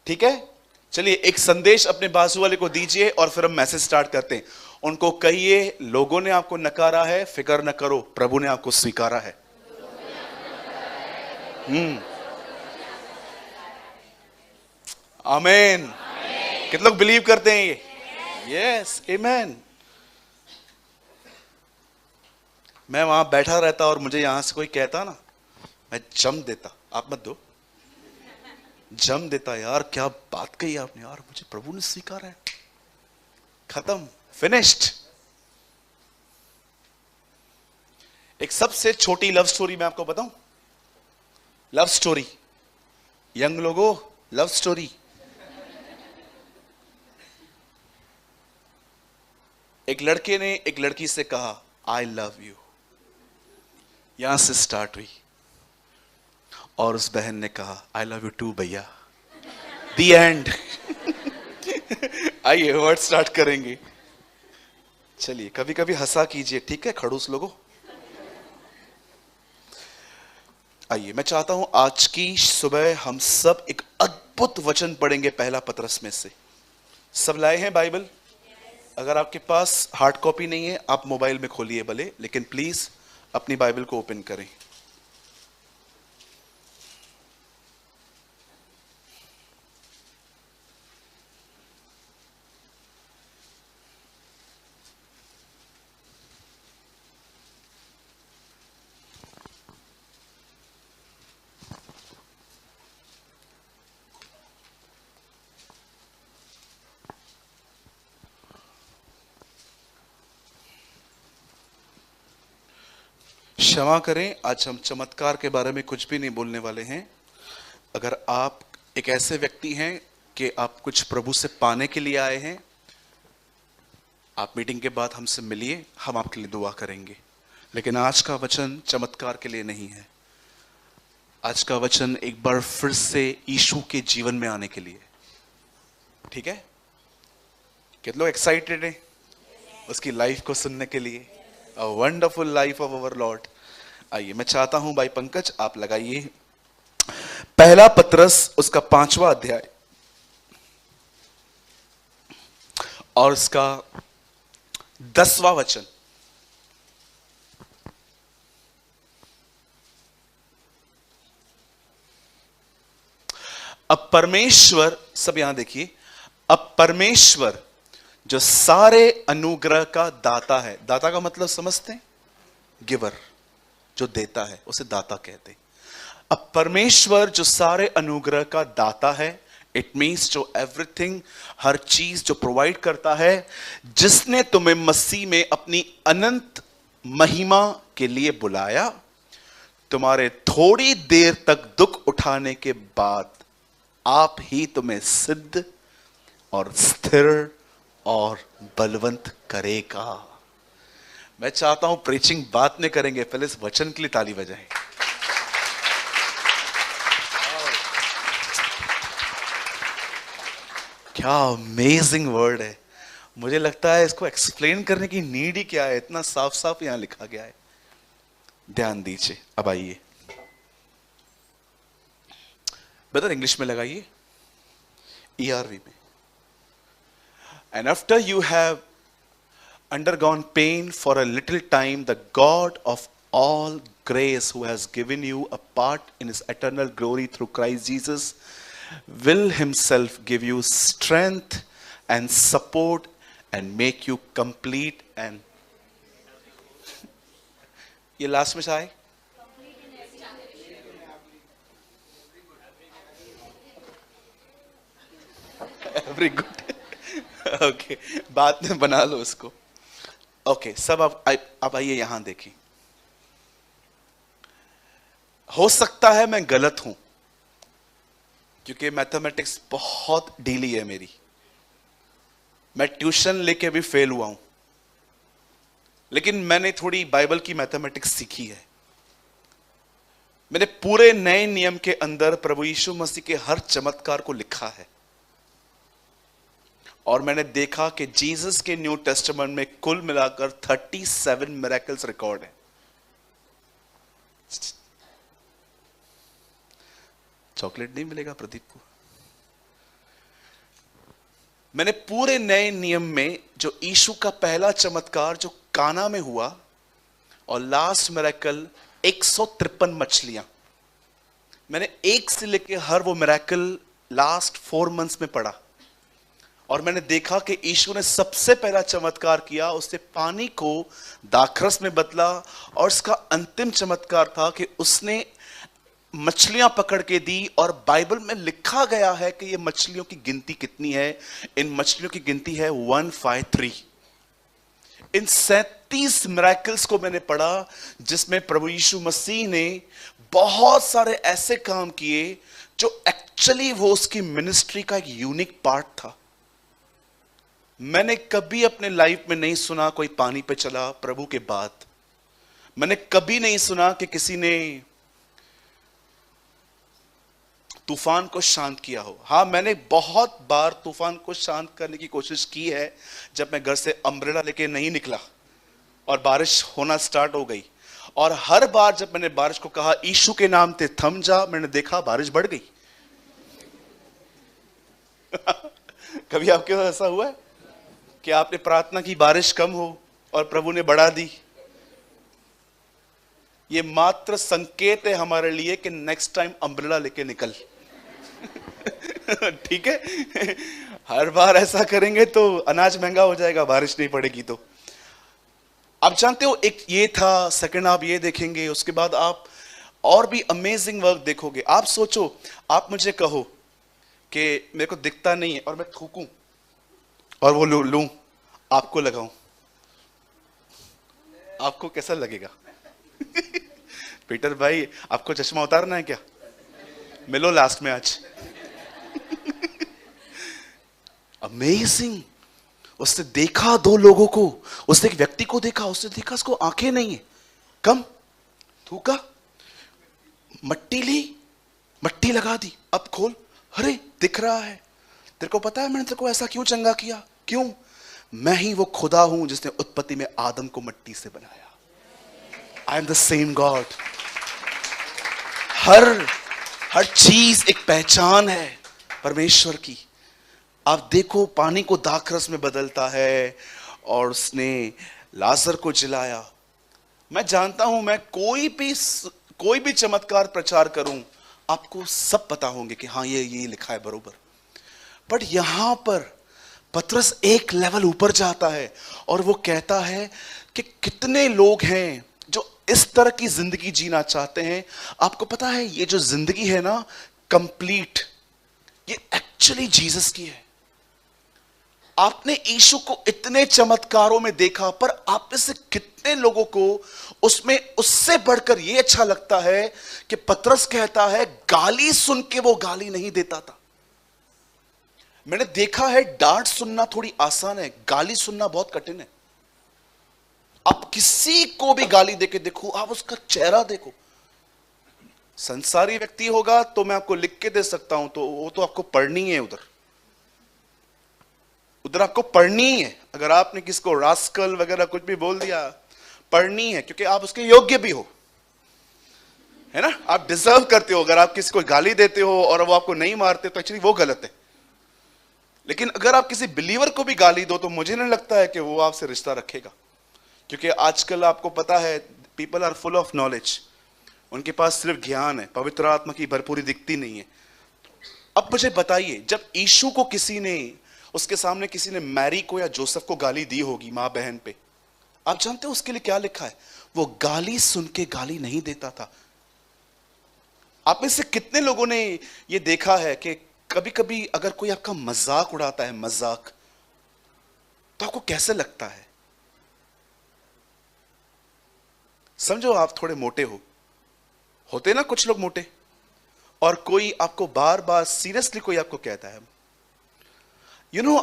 ठीक है, चलिए एक संदेश अपने बाजू वाले को दीजिए और फिर हम मैसेज स्टार्ट करते हैं। उनको कहिए, लोगों ने आपको नकारा है, फिक्र न करो, प्रभु ने आपको स्वीकारा है। आमीन। कितने लोग बिलीव करते हैं ये? यस, आमीन। मैं वहां बैठा रहता और मुझे यहां से कोई कहता ना, मैं जम देता। आप मत दो, जम देता। यार क्या बात कही आपने, यार मुझे प्रभु ने स्वीकारा है, खत्म, फिनिश्ड। एक सबसे छोटी लव स्टोरी मैं आपको बताऊं। लव स्टोरी, यंग लोगों, लव स्टोरी। एक लड़के ने एक लड़की से कहा आई लव यू, यहां से स्टार्ट हुई। और उस बहन ने कहा आई लव यू टू भैया। दी एंड। आइए वर्ड स्टार्ट करेंगे। चलिए कभी कभी हंसा कीजिए, ठीक है खड़ूस लोगों। आइए, मैं चाहता हूं आज की सुबह हम सब एक अद्भुत वचन पढ़ेंगे पहला पतरस में से। सब लाए हैं बाइबल? अगर आपके पास हार्ड कॉपी नहीं है, आप मोबाइल में खोलिए भले, लेकिन प्लीज अपनी बाइबल को ओपन करें। क्षमा करें, आज हम चमत्कार के बारे में कुछ भी नहीं बोलने वाले हैं। अगर आप एक ऐसे व्यक्ति हैं कि आप कुछ प्रभु से पाने के लिए आए हैं, आप मीटिंग के बाद हमसे मिलिए, हम आपके लिए दुआ करेंगे। लेकिन आज का वचन चमत्कार के लिए नहीं है। आज का वचन एक बार फिर से यीशु के जीवन में आने के लिए। ठीक है, कितने लोग एक्साइटेड हैं उसकी लाइफ को सुनने के लिए? A wonderful life of our Lord. आइए, मैं चाहता हूं भाई पंकज आप लगाइए पहला पतरस उसका 5वां अध्याय और उसका 10वां वचन। अब परमेश्वर, सब यहां देखिए, अब परमेश्वर जो सारे अनुग्रह का दाता है। दाता का मतलब समझते हैं? गिवर, जो देता है उसे दाता कहते हैं। अब परमेश्वर जो सारे अनुग्रह का दाता है, इट मीन्स जो एवरीथिंग, हर चीज जो प्रोवाइड करता है, जिसने तुम्हें मसीह में अपनी अनंत महिमा के लिए बुलाया, तुम्हारे थोड़ी देर तक दुख उठाने के बाद आप ही तुम्हें सिद्ध और स्थिर और बलवंत करेगा। मैं चाहता हूं प्रीचिंग बात में करेंगे, पहले इस वचन के लिए ताली बजाएं। क्या अमेजिंग वर्ड है। मुझे लगता है इसको एक्सप्लेन करने की नीड ही क्या है, इतना साफ साफ यहां लिखा गया है। ध्यान दीजिए। अब आइए, ब्रदर इंग्लिश में लगाइए, ERV में। And after you have undergone pain for a little time, the God of all grace, who has given you a part in his eternal glory through Christ Jesus, will himself give you strength and support and make you complete and ये last में आए, every good. Okay, बाद में बना लो उसको। Okay, सब अब आइए यहां देखिए। हो सकता है मैं गलत हूं, क्योंकि मैथमेटिक्स बहुत ढीली है मेरी। मैं ट्यूशन लेके भी फेल हुआ हूं, लेकिन मैंने थोड़ी बाइबल की मैथमेटिक्स सीखी है। मैंने पूरे नए नियम के अंदर प्रभु यीशु मसीह के हर चमत्कार को लिखा है, और मैंने देखा कि जीसस के न्यू टेस्टामेंट में कुल मिलाकर 37 मिरेकल्स रिकॉर्ड है। चॉकलेट नहीं मिलेगा प्रदीप को। मैंने पूरे नए नियम में जो यीशु का पहला चमत्कार जो काना में हुआ, और लास्ट मिरेकल 153 मछलियां, मैंने एक से लेके हर वो मिरेकल लास्ट 4 मंथ्स में पढ़ा। और मैंने देखा कि यीशु ने सबसे पहला चमत्कार किया, उससे पानी को दाखरस में बदला, और इसका अंतिम चमत्कार था कि उसने मछलियां पकड़ के दी। और बाइबल में लिखा गया है कि ये मछलियों की गिनती कितनी है? इन मछलियों की गिनती है 153। इन 37 मिरेकल्स को मैंने पढ़ा, जिसमें प्रभु यीशु मसीह ने बहुत सारे ऐसे काम किए जो एक्चुअली वो उसकी मिनिस्ट्री का एक यूनिक पार्ट था। मैंने कभी अपने लाइफ में नहीं सुना कोई पानी पे चला प्रभु के बाद। मैंने कभी नहीं सुना कि किसी ने तूफान को शांत किया हो। हाँ, मैंने बहुत बार तूफान को शांत करने की कोशिश की है, जब मैं घर से अम्ब्रेला लेके नहीं निकला और बारिश होना स्टार्ट हो गई। और हर बार जब मैंने बारिश को कहा यीशु के नाम से थम जा, मैंने देखा बारिश बढ़ गई। कभी आपके साथ ऐसा हुआ है कि आपने प्रार्थना की बारिश कम हो और प्रभु ने बढ़ा दी? ये मात्र संकेत है हमारे लिए कि नेक्स्ट टाइम अम्ब्रेला लेके निकल। ठीक है, हर बार ऐसा करेंगे तो अनाज महंगा हो जाएगा, बारिश नहीं पड़ेगी तो। आप जानते हो, एक ये था, सेकंड आप ये देखेंगे, उसके बाद आप और भी अमेजिंग वर्क देखोगे। आप सोचो, आप मुझे कहो कि मेरे को दिखता नहीं है और मैं थूकूं और वो लूं, आपको लगाऊं, आपको कैसा लगेगा? पीटर भाई, आपको चश्मा उतारना है क्या? मिलो लास्ट में आज। अमेजिंग। उसने देखा 2 लोगों को, उसने एक व्यक्ति को देखा, उसने देखा उसको आंखें नहीं है, कम थूका, मट्टी ली, मट्टी लगा दी, अब खोल, अरे दिख रहा है। तेरे को पता है मैंने तेरे को ऐसा क्यों चंगा किया? क्यों? मैं ही वो खुदा हूं जिसने उत्पत्ति में आदम को मट्टी से बनाया। I am the same God. हर चीज एक पहचान है परमेश्वर की। आप देखो, पानी को दाखरस में बदलता है, और उसने लाजर को जिलाया। मैं जानता हूं, मैं कोई भी चमत्कार प्रचार करूं, आपको सब पता होंगे कि हाँ ये लिखा है बरोबर। बट यहां पर पतरस एक लेवल ऊपर जाता है, और वो कहता है कि कितने लोग हैं जो इस तरह की जिंदगी जीना चाहते हैं। आपको पता है, ये जो जिंदगी है ना, कंप्लीट, ये एक्चुअली जीसस की है। आपने यीशु को इतने चमत्कारों में देखा, पर आप में से कितने लोगों को उसमें उससे बढ़कर यह अच्छा लगता है कि पतरस कहता है गाली सुन के वो गाली नहीं देता था। मैंने देखा है, डांट सुनना थोड़ी आसान है, गाली सुनना बहुत कठिन है। आप किसी को भी गाली देके देखो, आप उसका चेहरा देखो। संसारी व्यक्ति होगा तो मैं आपको लिख के दे सकता हूं, तो वो तो आपको पढ़नी है, उधर आपको पढ़नी है। अगर आपने किसको रास्कल वगैरह कुछ भी बोल दिया, पढ़नी है, क्योंकि आप उसके योग्य भी हो, है ना? आप डिजर्व करते हो। अगर आप किसी को गाली देते हो और वो आपको नहीं मारते तो एक्चुअली वो गलत है। लेकिन अगर आप किसी बिलीवर को भी गाली दो तो मुझे नहीं लगता है कि वो आपसे रिश्ता रखेगा, क्योंकि आजकल आपको पता है people are full of knowledge, उनके पास सिर्फ ज्ञान है, पवित्र आत्मा की भरपूरी दिखती नहीं है। अब मुझे बताइए, जब यीशु को उसके सामने किसी ने मैरी को या जोसेफ को गाली दी होगी, मां बहन पे, आप जानते हो उसके लिए क्या लिखा है? वो गाली सुन के गाली नहीं देता था। आप में से कितने लोगों ने ये देखा है कि कभी कभी अगर कोई आपका मजाक उड़ाता है, मजाक, तो आपको कैसे लगता है? समझो आप थोड़े मोटे होते ना कुछ लोग मोटे, और कोई आपको बार बार सीरियसली कोई आपको कहता है,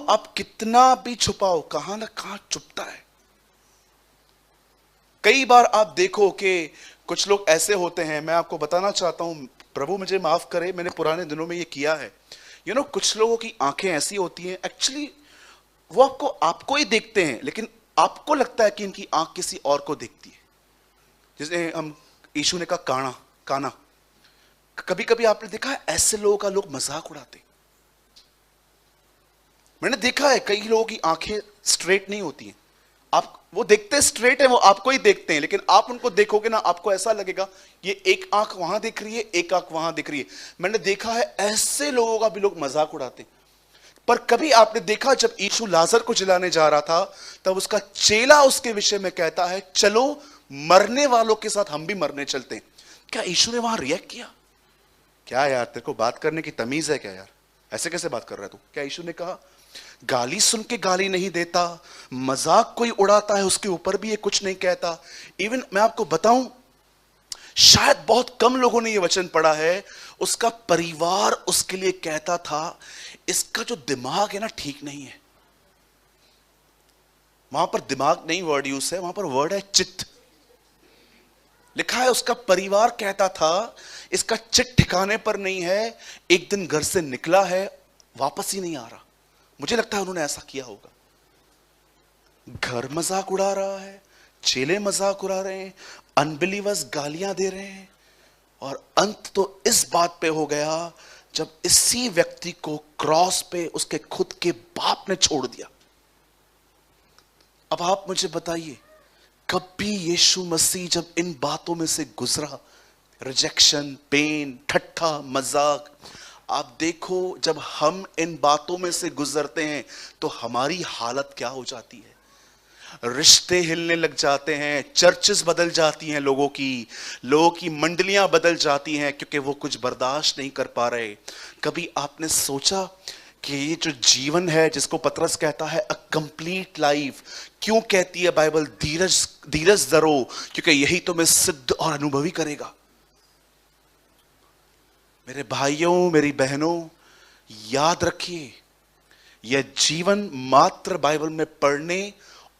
आप कितना भी छुपाओ, कहां ना कहां चुपता है। कई बार आप देखो कि कुछ लोग ऐसे होते हैं, मैं आपको बताना चाहता हूं, प्रभु मुझे माफ करे, मैंने पुराने दिनों में ये किया है। कुछ लोगों की आंखें ऐसी होती हैं, एक्चुअली वो आपको ही देखते हैं, लेकिन आपको लगता है कि इनकी आंख किसी और को देखती है। जैसे हम यीशु ने कहा काना काना, कभी कभी आपने देखा है ऐसे लोगों का लोग मजाक उड़ाते। मैंने देखा है कई लोगों की आंखें स्ट्रेट नहीं होती हैं, वो देखते स्ट्रेट है, वो आपको ही देखते हैं, लेकिन आप उनको देखोगे ना, आपको ऐसा लगेगा ये एक आंख वहां दिख रही है, एक आंख वहां दिख रही है। मैंने देखा है ऐसे लोगों का भी लोग मजाक उड़ाते हैं। पर कभी आपने देखा जब यीशु लाजर को जिलाने जा रहा था, तब उसका चेला उसके विषय में कहता है, चलो मरने वालों के साथ हम भी मरने चलते हैं। क्या यीशु ने वहां रिएक्ट किया? क्या यार, तेरे को बात करने की तमीज है क्या यार, ऐसे कैसे बात कर रहा है तू? क्या यीशु ने कहा? गाली सुन के गाली नहीं देता, मजाक कोई उड़ाता है उसके ऊपर भी ये कुछ नहीं कहता। इवन मैं आपको बताऊं, शायद बहुत कम लोगों ने ये वचन पढ़ा है, उसका परिवार उसके लिए कहता था, इसका जो दिमाग है ना ठीक नहीं है। वहां पर दिमाग नहीं वर्ड यूज है, वहां पर वर्ड है चित्त। लिखा है उसका परिवार कहता था, इसका चित्त ठिकाने पर नहीं है, एक दिन घर से निकला है वापस ही नहीं आ रहा। मुझे लगता है उन्होंने ऐसा किया होगा। घर मजाक उड़ा रहा है, चेले मजाक उड़ा रहे हैं, अनबिलीवर्स गालियां दे रहे हैं, और अंत तो इस बात पे हो गया जब इसी व्यक्ति को क्रॉस पे उसके खुद के बाप ने छोड़ दिया। अब आप मुझे बताइए, कभी यीशु मसीह जब इन बातों में से गुजरा, रिजेक्शन, पेन, ठट्ठा, मजाक, आप देखो जब हम इन बातों में से गुजरते हैं तो हमारी हालत क्या हो जाती है। रिश्ते हिलने लग जाते हैं, चर्चेस बदल जाती हैं, लोगों की मंडलियां बदल जाती हैं, क्योंकि वो कुछ बर्दाश्त नहीं कर पा रहे। कभी आपने सोचा कि ये जो जीवन है जिसको पतरस कहता है अ कंप्लीट लाइफ, क्यों कहती है बाइबल धीरज धरो? क्योंकि यही तुम्हें सिद्ध और अनुभवी करेगा। मेरे भाइयों, मेरी बहनों, याद रखिए, यह जीवन मात्र बाइबल में पढ़ने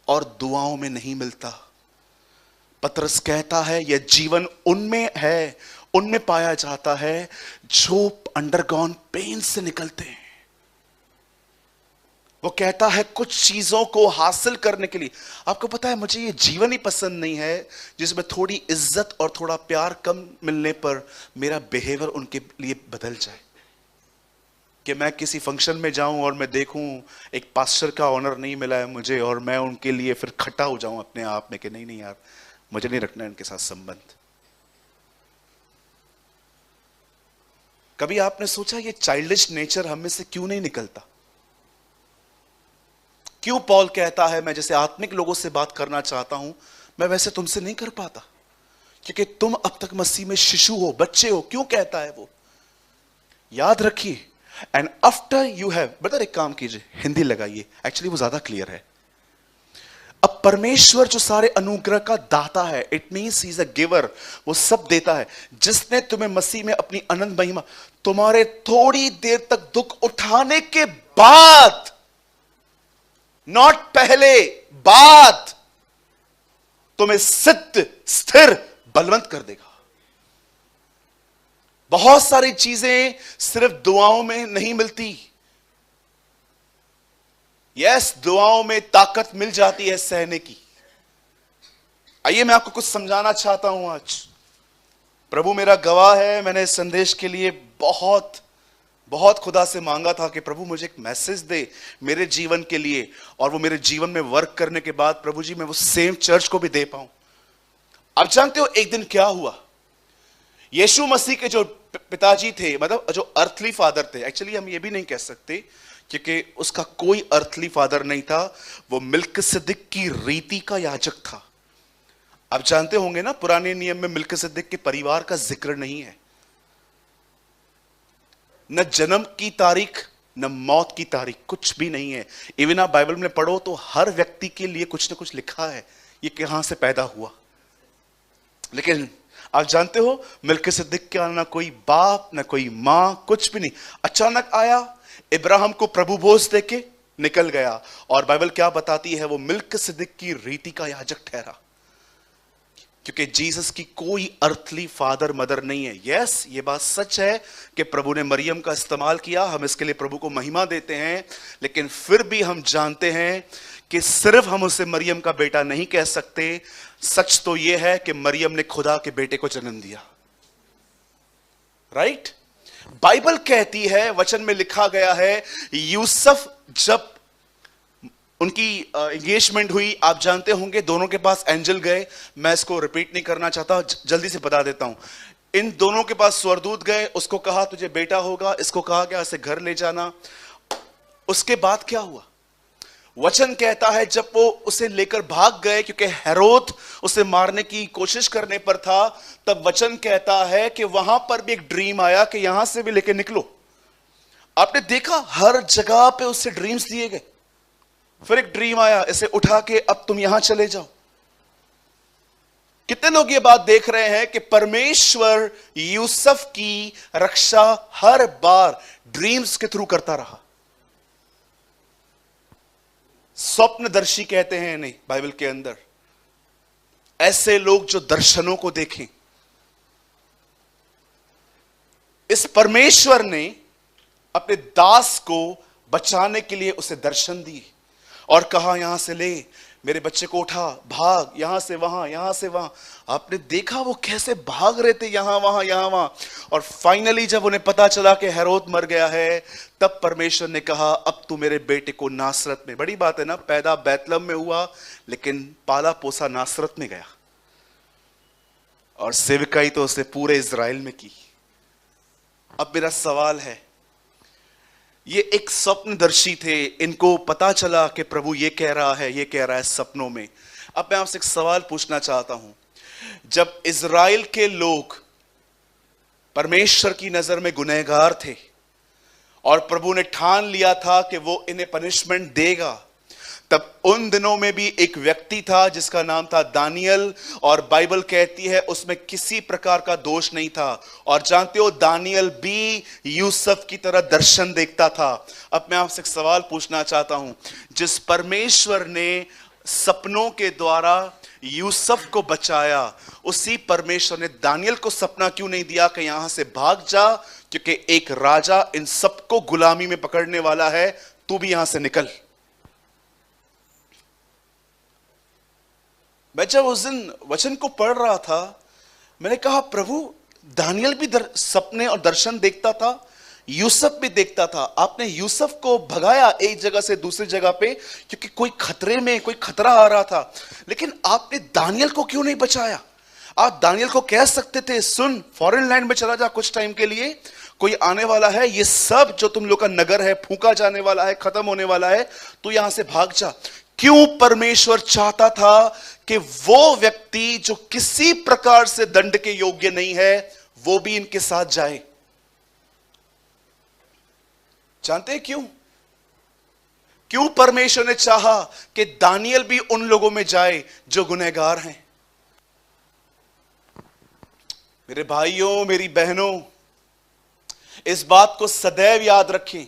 और दुआओं में नहीं मिलता। पतरस कहता है यह जीवन उनमें है, उनमें पाया जाता है जो अंडरगॉन पेन से निकलते हैं। वो कहता है कुछ चीजों को हासिल करने के लिए, आपको पता है मुझे ये जीवन ही पसंद नहीं है जिसमें थोड़ी इज्जत और थोड़ा प्यार कम मिलने पर मेरा बिहेवियर उनके लिए बदल जाए। कि मैं किसी फंक्शन में जाऊं और मैं देखूं एक पास्टर का ऑनर नहीं मिला है मुझे, और मैं उनके लिए फिर खट्टा हो जाऊं अपने आप में कि नहीं यार, मुझे नहीं रखना इनके साथ संबंध। कभी आपने सोचा ये चाइल्डिश नेचर हम में से क्यों नहीं निकलता? क्यों पॉल कहता है मैं जैसे आत्मिक लोगों से बात करना चाहता हूं, मैं वैसे तुमसे नहीं कर पाता, क्योंकि तुम अब तक मसीह में शिशु हो, बच्चे हो। क्यों कहता है वो? याद रखिए, and after you have, brother एक काम कीजिए, हिंदी लगाइए, एक्चुअली वो ज्यादा क्लियर है। अब परमेश्वर जो सारे अनुग्रह का दाता है, it means he is a giver, वो सब देता है। जिसने तुम्हें मसीह में अपनी अनंत महिमा, तुम्हारे थोड़ी देर तक दुख उठाने के बाद, नॉट पहले, बाद, तुम्हें सिद्ध, स्थिर, बलवंत कर देगा। बहुत सारी चीजें सिर्फ दुआओं में नहीं मिलती। यस, दुआओं में ताकत मिल जाती है सहने की। आइए मैं आपको कुछ समझाना चाहता हूं आज। प्रभु मेरा गवाह है, मैंने इस संदेश के लिए बहुत बहुत खुदा से मांगा था कि प्रभु मुझे एक मैसेज दे मेरे जीवन के लिए, और वो मेरे जीवन में वर्क करने के बाद प्रभु जी मैं वो सेम चर्च को भी दे पाऊं। आप जानते हो एक दिन क्या हुआ? यीशु मसीह के जो पिताजी थे, मतलब जो अर्थली फादर थे, एक्चुअली हम ये भी नहीं कह सकते क्योंकि उसका कोई अर्थली फादर नहीं था, वो मिल्किसिदक की रीति का याजक था। आप जानते होंगे ना, पुराने नियम में मिल्किसिदक के परिवार का जिक्र नहीं है, न जन्म की तारीख न मौत की तारीख, कुछ भी नहीं है। इवन आप बाइबल में पढ़ो तो हर व्यक्ति के लिए कुछ ना कुछ लिखा है, ये कहां से पैदा हुआ। लेकिन आप जानते हो मिल्किसिदक का ना कोई बाप ना कोई मां, कुछ भी नहीं, अचानक आया, इब्राहिम को प्रभु भोज देके निकल गया। और बाइबल क्या बताती है, वो मिल्किसिदक की रीति का याजक ठहरा, क्योंकि जीसस की कोई अर्थली फादर मदर नहीं है। यस, ये बात सच है कि प्रभु ने मरियम का इस्तेमाल किया, हम इसके लिए प्रभु को महिमा देते हैं, लेकिन फिर भी हम जानते हैं कि सिर्फ हम उसे मरियम का बेटा नहीं कह सकते। सच तो यह है कि मरियम ने खुदा के बेटे को जन्म दिया, राइट? बाइबल कहती है, वचन में लिखा गया है, यूसुफ जब उनकी एंगेजमेंट हुई, आप जानते होंगे, दोनों के पास एंजल गए। मैं इसको रिपीट नहीं करना चाहता, जल्दी से बता देता हूं। इन दोनों के पास स्वर्गदूत गए, उसको कहा तुझे बेटा होगा, इसको कहा गया इसे घर ले जाना। उसके बाद क्या हुआ? वचन कहता है जब वो उसे लेकर भाग गए, क्योंकि हेरोद उसे मारने की कोशिश करने पर था, तब वचन कहता है कि वहां पर भी एक ड्रीम आया कि यहां से भी लेकर निकलो। आपने देखा हर जगह पे उससे ड्रीम्स दिए गए। फिर एक ड्रीम आया, इसे उठा के अब तुम यहां चले जाओ। कितने लोग ये बात देख रहे हैं कि परमेश्वर यूसुफ की रक्षा हर बार ड्रीम्स के थ्रू करता रहा। स्वप्नदर्शी कहते हैं नहीं बाइबल के अंदर, ऐसे लोग जो दर्शनों को देखें। इस परमेश्वर ने अपने दास को बचाने के लिए उसे दर्शन दिए और कहा यहां से ले मेरे बच्चे को, उठा, भाग, यहां से वहां, यहां से वहां। आपने देखा वो कैसे भाग रहे थे, यहां वहां यहां वहां। और फाइनली जब उन्हें पता चला कि हेरोद मर गया है, तब परमेश्वर ने कहा अब तू मेरे बेटे को नासरत में, बड़ी बात है ना, पैदा बैतलहम में हुआ लेकिन पाला पोसा नासरत में गया, और सेवकाई तो उसने पूरे इज़राइल में की। अब मेरा सवाल है, ये एक स्वप्नदर्शी थे, इनको पता चला कि प्रभु ये कह रहा है, ये कह रहा है सपनों में। अब मैं आपसे एक सवाल पूछना चाहता हूं, जब इज़राइल के लोग परमेश्वर की नजर में गुनहगार थे और प्रभु ने ठान लिया था कि वो इन्हें पनिशमेंट देगा, तब उन दिनों में भी एक व्यक्ति था जिसका नाम था दानियल, और बाइबल कहती है उसमें किसी प्रकार का दोष नहीं था। और जानते हो दानियल भी यूसुफ की तरह दर्शन देखता था। अब मैं आपसे एक सवाल पूछना चाहता हूं, जिस परमेश्वर ने सपनों के द्वारा यूसुफ को बचाया, उसी परमेश्वर ने दानियल को सपना क्यों नहीं दिया कि यहां से भाग जा, क्योंकि एक राजा इन सबको गुलामी में पकड़ने वाला है, तू भी यहां से निकल। मैं जब उस दिन वचन को पढ़ रहा था, मैंने कहा प्रभु, दानियल भी सपने और दर्शन देखता था, यूसुफ भी देखता था, आपने यूसुफ को भगाया एक जगह से दूसरी जगह पे क्योंकि कोई खतरे में, कोई खतरा आ रहा था, लेकिन आपने दानियल को क्यों नहीं बचाया? आप दानियल को कह सकते थे सुन, फॉरेन लैंड में चला जा कुछ टाइम के लिए, कोई आने वाला है, ये सब जो तुम लोग का नगर है फूंका जाने वाला है, खत्म होने वाला है, तू यहां से भाग जा। क्यों परमेश्वर चाहता था कि वो व्यक्ति जो किसी प्रकार से दंड के योग्य नहीं है, वो भी इनके साथ जाए? जानते हैं क्यों? क्यों परमेश्वर ने चाहा कि दानियल भी उन लोगों में जाए जो गुनहगार हैं? मेरे भाइयों, मेरी बहनों, इस बात को सदैव याद रखें,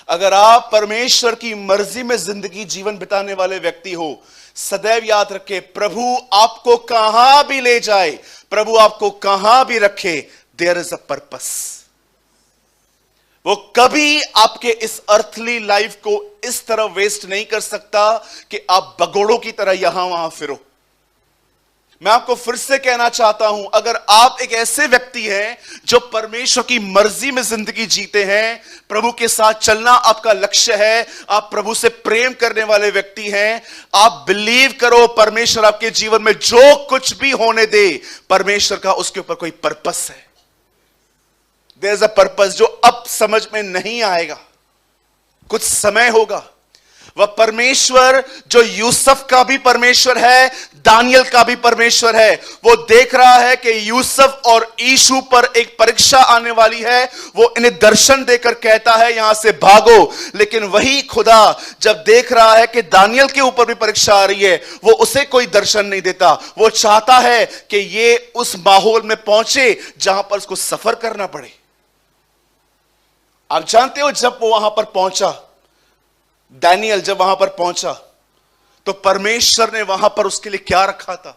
अगर आप परमेश्वर की मर्जी में जिंदगी जीवन बिताने वाले व्यक्ति हो, सदैव याद रखें, प्रभु आपको कहां भी ले जाए, प्रभु आपको कहां भी रखे, देयर इज अ पर्पस। वो कभी आपके इस अर्थली लाइफ को इस तरह वेस्ट नहीं कर सकता कि आप बगोड़ों की तरह यहां वहां फिरो। मैं आपको फिर से कहना चाहता हूं, अगर आप एक ऐसे व्यक्ति हैं जो परमेश्वर की मर्जी में जिंदगी जीते हैं, प्रभु के साथ चलना आपका लक्ष्य है, आप प्रभु से प्रेम करने वाले व्यक्ति हैं, आप बिलीव करो परमेश्वर आपके जीवन में जो कुछ भी होने दे, परमेश्वर का उसके ऊपर कोई पर्पस है। देयर इज अ पर्पस जो अब समझ में नहीं आएगा, कुछ समय होगा, वह परमेश्वर जो यूसुफ का भी परमेश्वर है, दानियल का भी परमेश्वर है। वो देख रहा है कि यूसुफ और यीशु पर एक परीक्षा आने वाली है। वो इन्हें दर्शन देकर कहता है यहां से भागो। लेकिन वही खुदा जब देख रहा है कि दानियल के ऊपर भी परीक्षा आ रही है, वो उसे कोई दर्शन नहीं देता। वो चाहता है कि ये उस माहौल में पहुंचे जहां पर उसको सफर करना पड़े। आप जानते हो, जब वो वहां पर पहुंचा, दानियल जब वहां पर पहुंचा, तो परमेश्वर ने वहां पर उसके लिए क्या रखा था।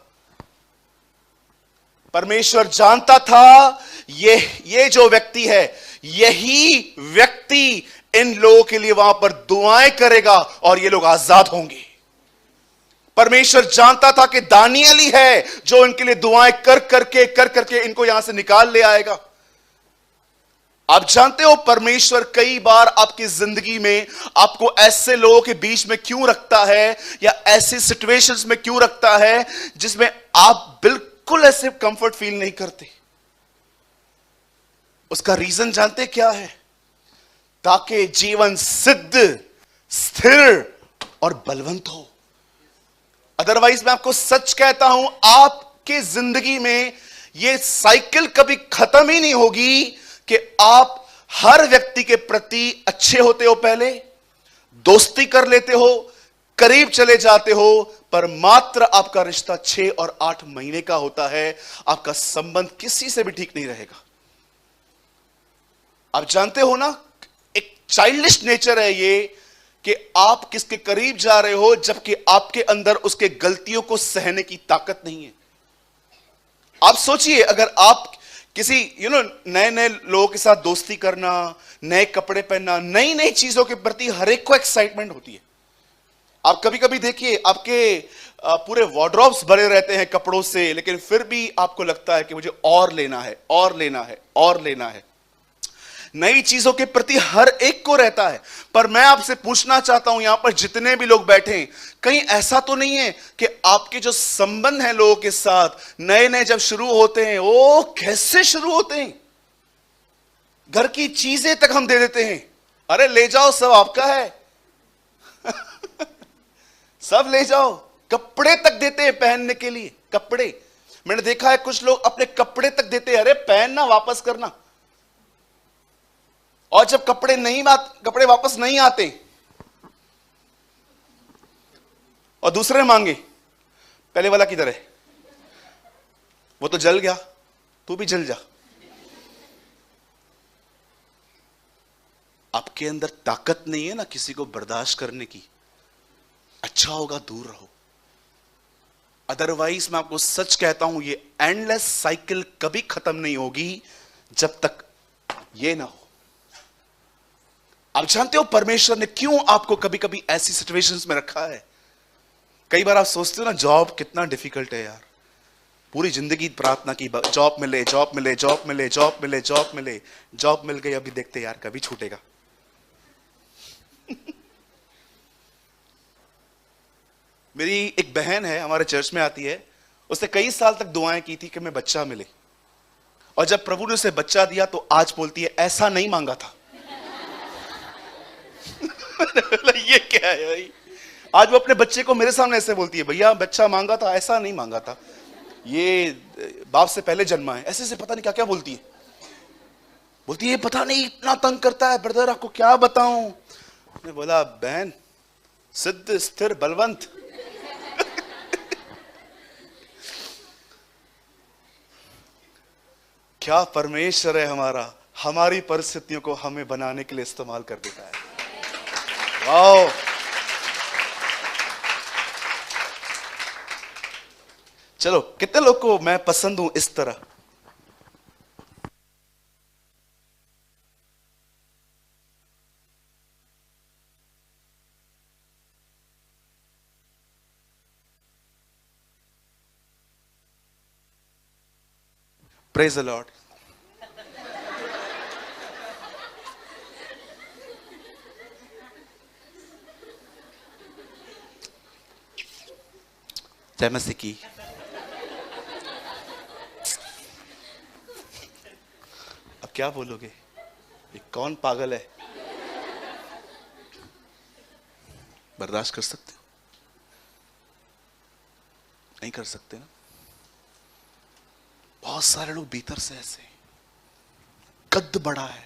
परमेश्वर जानता था ये जो व्यक्ति है, यही व्यक्ति इन लोगों के लिए वहां पर दुआएं करेगा और ये लोग आजाद होंगे। परमेश्वर जानता था कि दानियल ही है जो इनके लिए दुआएं कर करके इनको यहां से निकाल ले आएगा। आप जानते हो, परमेश्वर कई बार आपकी जिंदगी में आपको ऐसे लोगों के बीच में क्यों रखता है, या ऐसी सिचुएशंस में क्यों रखता है जिसमें आप बिल्कुल ऐसे कंफर्ट फील नहीं करते। उसका रीजन जानते क्या है? ताकि जीवन सिद्ध, स्थिर और बलवंत हो। अदरवाइज मैं आपको सच कहता हूं, आपके जिंदगी में यह साइकिल कभी खत्म ही नहीं होगी कि आप हर व्यक्ति के प्रति अच्छे होते हो, पहले दोस्ती कर लेते हो, करीब चले जाते हो, पर मात्र आपका रिश्ता 6 और 8 महीने का होता है। आपका संबंध किसी से भी ठीक नहीं रहेगा। आप जानते हो ना, एक चाइल्डिश नेचर है ये कि आप किसके करीब जा रहे हो जबकि आपके अंदर उसके गलतियों को सहने की ताकत नहीं है। आप सोचिए, अगर आप किसी नए नए लोगों के साथ दोस्ती करना, नए कपड़े पहनना, नई नई चीजों के प्रति हर एक को एक्साइटमेंट होती है। आप कभी कभी देखिए, आपके पूरे वार्डरोब्स भरे रहते हैं कपड़ों से, लेकिन फिर भी आपको लगता है कि मुझे और लेना है, और लेना है, और लेना है। नई चीजों के प्रति हर एक को रहता है। पर मैं आपसे पूछना चाहता हूं, यहां पर जितने भी लोग बैठे हैं, कहीं ऐसा तो नहीं है कि आपके जो संबंध हैं लोगों के साथ, नए नए जब शुरू होते हैं, वो कैसे शुरू होते हैं? घर की चीजें तक हम दे देते हैं। अरे ले जाओ, सब आपका है। सब ले जाओ। कपड़े तक देते हैं पहनने के लिए। कपड़े, मैंने देखा है कुछ लोग अपने कपड़े तक देते हैं, अरे पहनना, वापस करना। और जब कपड़े वापस नहीं आते और दूसरे मांगे, पहले वाला किधर है? वो तो जल गया, तू भी जल जा। आपके अंदर ताकत नहीं है ना किसी को बर्दाश्त करने की। अच्छा होगा दूर रहो। अदरवाइज मैं आपको सच कहता हूं, ये एंडलेस साइकिल कभी खत्म नहीं होगी जब तक ये ना हो। आप जानते हो परमेश्वर ने क्यों आपको कभी कभी ऐसी सिचुएशंस में रखा है? कई बार आप सोचते हो ना, जॉब कितना डिफिकल्ट है यार। पूरी जिंदगी प्रार्थना की, जॉब मिले, जॉब मिले, जॉब मिले, जॉब मिले, जॉब मिले। जॉब मिल गई, अभी देखते यार कभी छूटेगा। मेरी एक बहन है, हमारे चर्च में आती है। उसने कई साल तक दुआएं की थी कि मैं बच्चा मिले, और जब प्रभु ने उसे बच्चा दिया तो आज बोलती है ऐसा नहीं मांगा था। ये क्या है भाई? आज वो अपने बच्चे को मेरे सामने ऐसे बोलती है, भैया बच्चा मांगा था, ऐसा नहीं मांगा था, ये बाप से पहले जन्मा है। ऐसे से पता नहीं क्या क्या बोलती है। बोलती है पता नहीं इतना तंग करता है ब्रदर, आपको क्या बताऊं। मैं बोला बहन, सिद्ध, स्थिर, बलवंत। क्या परमेश्वर है हमारा, हमारी परिस्थितियों को हमें बनाने के लिए इस्तेमाल कर देता है। वाओ! चलो, कितने लोग को मैं पसंद हूं इस तरह? Praise the Lord. जय मसीह की। अब क्या बोलोगे, ये कौन पागल है? बर्दाश्त कर सकते हो? नहीं कर सकते ना। बहुत सारे लोग भीतर से ऐसे कद बड़ा है।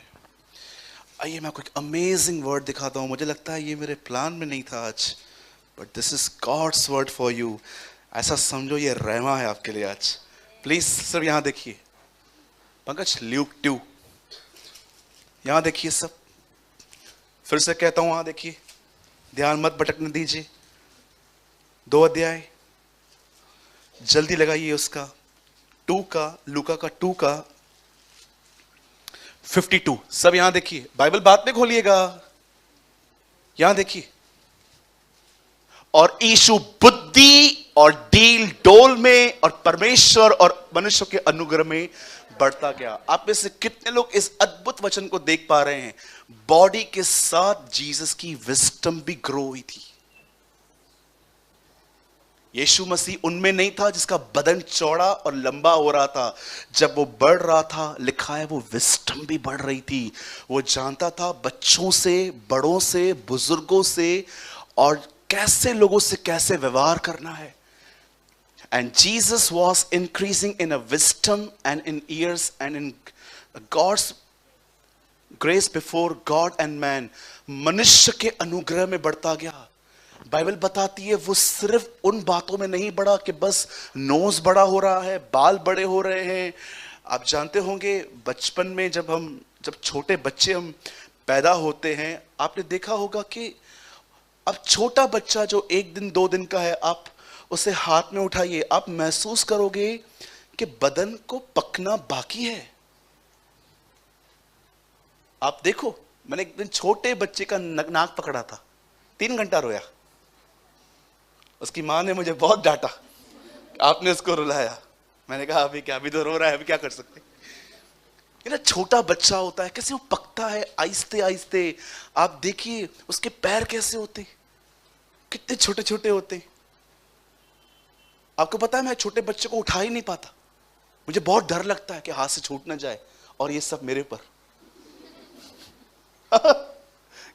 आइए मैं आपको एक अमेजिंग वर्ड दिखाता हूं। मुझे लगता है ये मेरे प्लान में नहीं था आज, but this is God's word for you. ऐसा समझो ये रहमा है आपके लिए आज। प्लीज सब यहां देखिए। पंकज, ल्यूक 2 यहां देखिए सब। फिर से कहता हूं, वहां देखिए, ध्यान मत भटकने दीजिए। 2 अध्याय जल्दी लगाइए उसका, 2 का, लूका का 2 का 52। सब यहां देखिए, बाइबल बाद में खोलिएगा। यहां देखिए। और यीशु बुद्धि और डील डोल में और परमेश्वर और मनुष्य के अनुग्रह में बढ़ता गया। आप में से कितने लोग इस अद्भुत वचन को देख पा रहे हैं? बॉडी के साथ जीसस की विजडम भी ग्रो हुई थी। यीशु मसीह उनमें नहीं था जिसका बदन चौड़ा और लंबा हो रहा था। जब वो बढ़ रहा था, लिखा है वो विजडम भी बढ़ रही थी। वो जानता था बच्चों से, बड़ों से, बुजुर्गों से और कैसे लोगों से कैसे व्यवहार करना है। And Jesus was increasing in a wisdom and in years and in God's grace before God and man. मनुष्य के अनुग्रह में बढ़ता गया। बाइबल बताती है वो सिर्फ उन बातों में नहीं बढ़ा कि बस नोज बड़ा हो रहा है, बाल बड़े हो रहे हैं। आप जानते होंगे बचपन में जब छोटे बच्चे हम पैदा होते हैं, आपने देखा होगा कि अब छोटा बच्चा जो 1 दिन 2 दिन का है, आप उसे हाथ में उठाइए, आप महसूस करोगे कि बदन को पकना बाकी है। आप देखो, मैंने एक दिन छोटे बच्चे का नाक पकड़ा था, 3 घंटा रोया। उसकी मां ने मुझे बहुत डांटा, आपने उसको रुलाया। मैंने कहा अभी क्या, अभी तो रो रहा है, अभी क्या कर सकते। ये ना छोटा बच्चा होता है, कैसे वो पकता है आहिस्ते आहिस्ते। आप देखिए उसके पैर कैसे होते, कितने छोटे छोटे होते। आपको पता है मैं छोटे बच्चे को उठा ही नहीं पाता, मुझे बहुत डर लगता है कि हाथ से छूट ना जाए, और ये सब मेरे पर।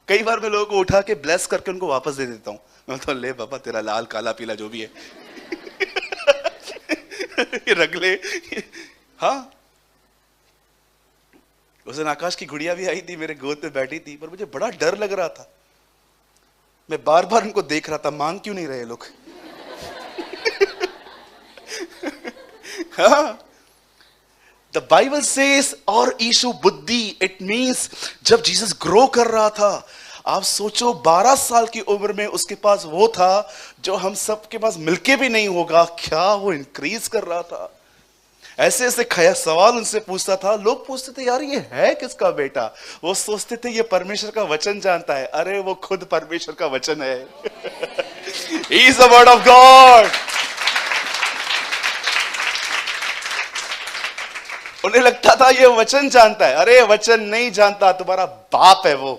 कई बार मैं लोगों को उठा के ब्लेस करके उनको वापस दे देता हूं। मैं तो ले बाबा, तेरा लाल काला पीला जो भी है ये रख ले। हाँ, उस दिन आकाश की गुड़िया भी आई थी, मेरे गोद पे बैठी थी, पर मुझे बड़ा डर लग रहा था। मैं बार बार उनको देख रहा था, मांग क्यों नहीं रहे लोग। हाँ, द बाइबल सेज और यीशु बुद्धि, इट मींस जब जीसस ग्रो कर रहा था। आप सोचो 12 साल की उम्र में उसके पास वो था जो हम सब के पास मिलके भी नहीं होगा। क्या वो इंक्रीज कर रहा था। ऐसे ऐसे खया सवाल उनसे पूछता था। लोग पूछते थे यार ये है किसका बेटा, वो सोचते थे ये परमेश्वर का वचन जानता है। अरे वो खुद परमेश्वर का वचन है। He is the word of God. उन्हें लगता था ये वचन जानता है। अरे वचन नहीं जानता, तुम्हारा बाप है वो।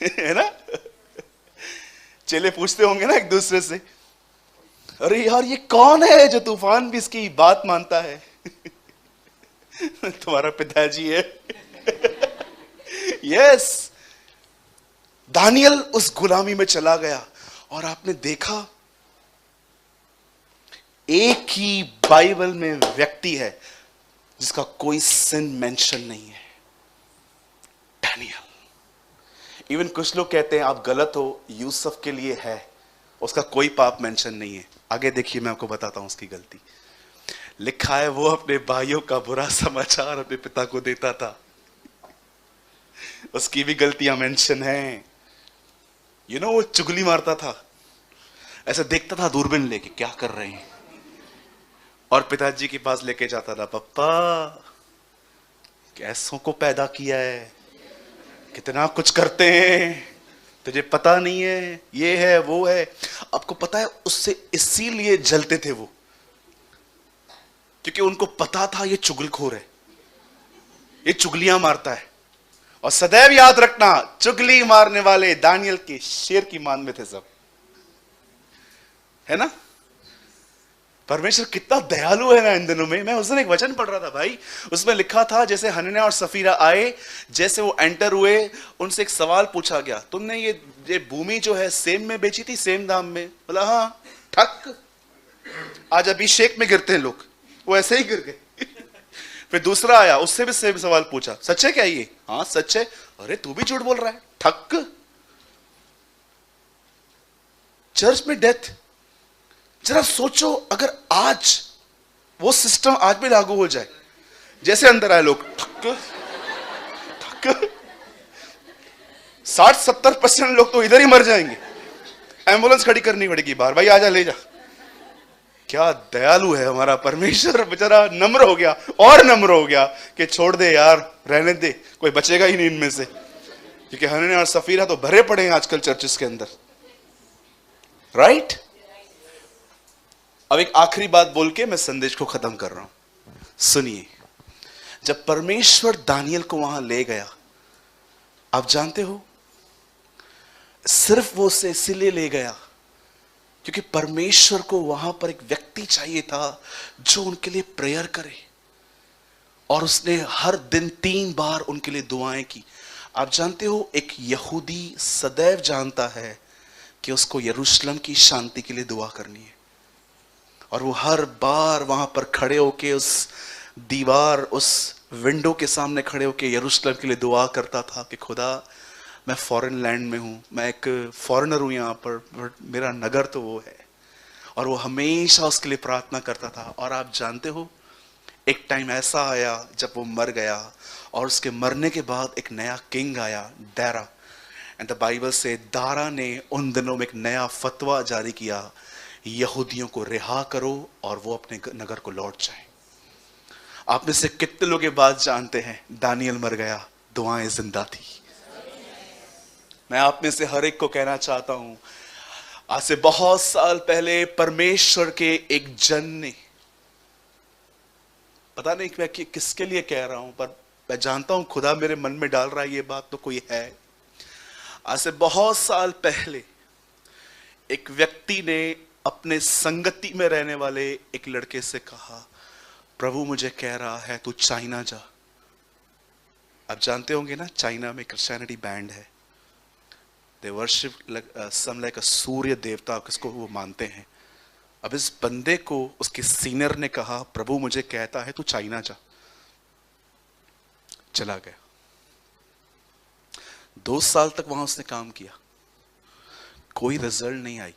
है ना। चेले पूछते होंगे ना एक दूसरे से, अरे यार ये कौन है जो तूफान भी इसकी बात मानता है। तुम्हारा पिताजी है। यस, दानियल उस गुलामी में चला गया। और आपने देखा एक ही बाइबल में व्यक्ति है जिसका कोई सिन मेंशन नहीं है, दानियल। इवन कुछ लोग कहते हैं आप गलत हो, यूसुफ के लिए है, उसका कोई पाप मेंशन नहीं है। आगे देखिए, मैं आपको बताता हूं उसकी गलती। लिखा है वो अपने भाइयों का बुरा समाचार अपने पिता को देता था। उसकी भी गलतियां मेंशन हैं। वो चुगली मारता था, ऐसे देखता था दूरबीन लेके क्या कर रहे हैं, और पिताजी के पास लेके जाता था, पप्पा कैसों को पैदा किया है, कितना कुछ करते हैं, तुझे पता नहीं है, ये है वो है। आपको पता है उससे इसीलिए जलते थे वो, क्योंकि उनको पता था ये चुगलखोर है, ये चुगलियां मारता है। और सदैव याद रखना, चुगली मारने वाले दानियल के शेर की मान में थे सब, है ना। परमेश्वर कितना दयालु है ना इन दिनों में। मैं उस दिन एक वचन पढ़ रहा था भाई, उसमें लिखा था जैसे हनन्याह और सफीरा आए, जैसे वो एंटर हुए, उनसे एक सवाल पूछा गया, तुमने ये भूमि जो है सेम में बेची थी, सेम दाम में? बोला हाँ। ठक। आज अभिषेक में गिरते हैं लोग, वो ऐसे ही गिर गए। फिर दूसरा आया, उससे भी सेम सवाल पूछा, सच है क्या ये? हाँ सच है। अरे तू भी झूठ बोल रहा है। ठक। चर्च में डेथ। जरा सोचो अगर आज वो सिस्टम आज भी लागू हो जाए, जैसे अंदर आए लोग ठक ठक, 60-70% लोग तो इधर ही मर जाएंगे, एम्बुलेंस खड़ी करनी पड़ेगी बाहर, भाई आजा ले जा। क्या दयालु है हमारा परमेश्वर। बेचारा नम्र हो गया और नम्र हो गया कि छोड़ दे यार, रहने दे, कोई बचेगा ही नहीं इनमें से, क्योंकि हनन्याह और सफीरा तो भरे पड़े हैं आजकल चर्चेस के अंदर, राइट। अब एक आखिरी बात बोल के मैं संदेश को खत्म कर रहा हूं। सुनिए, जब परमेश्वर दानियल को वहां ले गया, आप जानते हो सिर्फ वो उसे इसलिए ले गया क्योंकि परमेश्वर को वहां पर एक व्यक्ति चाहिए था जो उनके लिए प्रेयर करे, और उसने हर दिन 3 बार उनके लिए दुआएं की। आप जानते हो एक यहूदी सदैव जानता है कि उसको यरूशलेम की शांति के लिए दुआ करनी है, और वो हर बार वहां पर खड़े होके उस दीवार, उस विंडो के सामने खड़े होके यरूशलेम के लिए दुआ करता था कि खुदा मैं फॉरेन लैंड में हूं, मैं एक फॉरेनर हूं यहाँ पर, मेरा नगर तो वो है। और वो हमेशा उसके लिए प्रार्थना करता था। और आप जानते हो एक टाइम ऐसा आया जब वो मर गया, और उसके मरने के बाद एक नया किंग आया, दारा। एंड द बाइबल से दारा ने उन दिनों में एक नया फतवा जारी किया, यहूदियों को रिहा करो और वो अपने नगर को लौट जाए। आप में से कितने लोग ये बात जानते हैं, दानियल मर गया, दुआएं जिंदा थी। मैं आप में से हर एक को कहना चाहता हूं, आज से बहुत साल पहले परमेश्वर के एक जन ने, पता नहीं मैं किसके लिए कह रहा हूं, पर मैं जानता हूं खुदा मेरे मन में डाल रहा है ये बात, तो कोई है। आज से बहुत साल पहले एक व्यक्ति ने अपने संगति में रहने वाले एक लड़के से कहा, प्रभु मुझे कह रहा है तू चाइना जा। आप जानते होंगे ना, चाइना में क्रिश्चियनिटी बैंड है, दे वर्शिप सम लाइक अ सूर्य देवता, किसको वो मानते हैं। अब इस बंदे को उसके सीनियर ने कहा, प्रभु मुझे कहता है तू चाइना जा। चला गया। 2 साल तक वहां उसने काम किया, कोई रिजल्ट नहीं आई।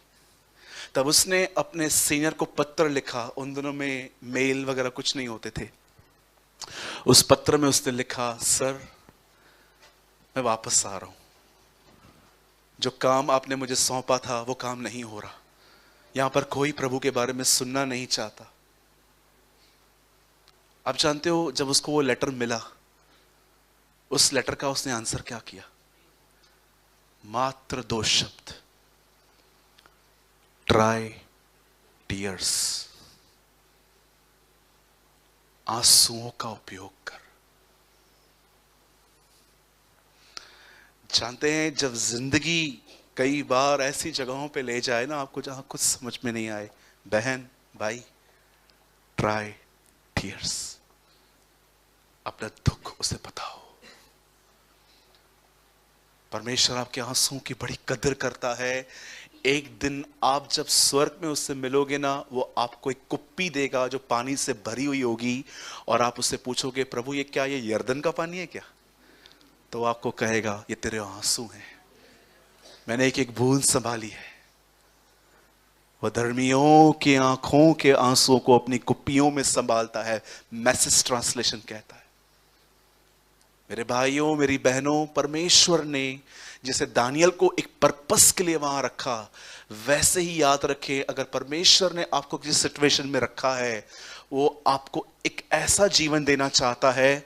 तब उसने अपने सीनियर को पत्र लिखा, उन दिनों में मेल वगैरह कुछ नहीं होते थे। उस पत्र में उसने लिखा, सर मैं वापस आ रहा हूं, जो काम आपने मुझे सौंपा था वो काम नहीं हो रहा, यहां पर कोई प्रभु के बारे में सुनना नहीं चाहता। आप जानते हो जब उसको वो लेटर मिला, उस लेटर का उसने आंसर क्या किया? मात्र 2 शब्द, ट्राई टीयर्स, आंसुओं का उपयोग कर। जानते हैं जब जिंदगी कई बार ऐसी जगहों पे ले जाए ना आपको जहां कुछ समझ में नहीं आए, बहन भाई, ट्राई टीयर्स, अपना दुख उसे बताओ। परमेश्वर आपके आंसुओं की बड़ी कदर करता है। एक दिन आप जब स्वर्ग में उससे मिलोगे ना, वो आपको एक कुप्पी देगा जो पानी से भरी हुई होगी, और आप उससे पूछोगे, प्रभु ये क्या, ये यर्दन का पानी है क्या? तो आपको कहेगा, ये तेरे आंसू हैं, मैंने एक एक बूंद संभाली है। वह धर्मियों की आंखों के आंसुओं को अपनी कुप्पियों में संभालता है, मैसेज ट्रांसलेशन कहता है। मेरे भाइयों मेरी बहनों, परमेश्वर ने जैसे दानियल को एक पर्पस के लिए वहां रखा, वैसे ही याद रखें, अगर परमेश्वर ने आपको किसी सिचुएशन में रखा है, वो आपको एक ऐसा जीवन देना चाहता है।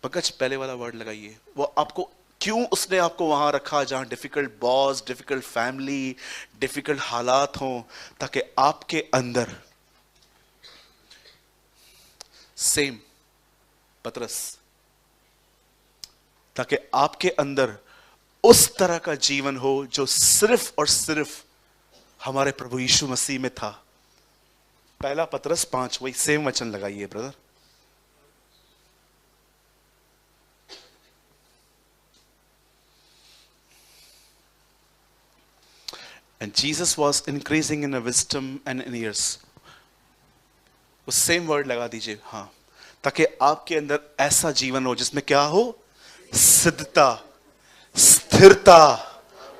पंकज पहले वाला वर्ड लगाइए, वो आपको क्यों उसने आपको वहां रखा जहां difficult boss, difficult family, difficult हालात हों, ताकि आपके अंदर सेम पतरस, ताकि आपके अंदर उस तरह का जीवन हो जो सिर्फ और सिर्फ हमारे प्रभु यीशु मसीह में था। पहला पतरस 5, वही सेम वचन लगाइए brother. And Jesus was increasing in wisdom and in years. वो सेम वर्ड लगा दीजिए, हाँ, ताकि आपके अंदर ऐसा जीवन हो जिसमें क्या हो, सिद्धता, स्थिरता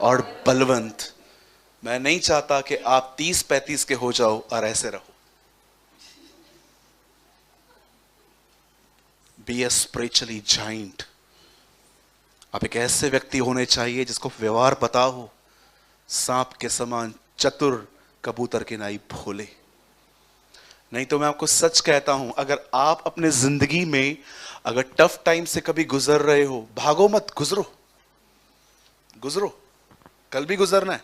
और बलवंत। मैं नहीं चाहता कि आप 30-35 के हो जाओ और ऐसे रहो। बी ए स्पिरिचुअली जाइंट। आप एक ऐसे व्यक्ति होने चाहिए जिसको व्यवहार पता हो, सांप के समान चतुर, कबूतर के नाई भोले। नहीं तो मैं आपको सच कहता हूं, अगर आप अपने जिंदगी में अगर टफ टाइम से कभी गुजर रहे हो, भागो मत, गुजरो, गुजरो, कल भी गुजरना है।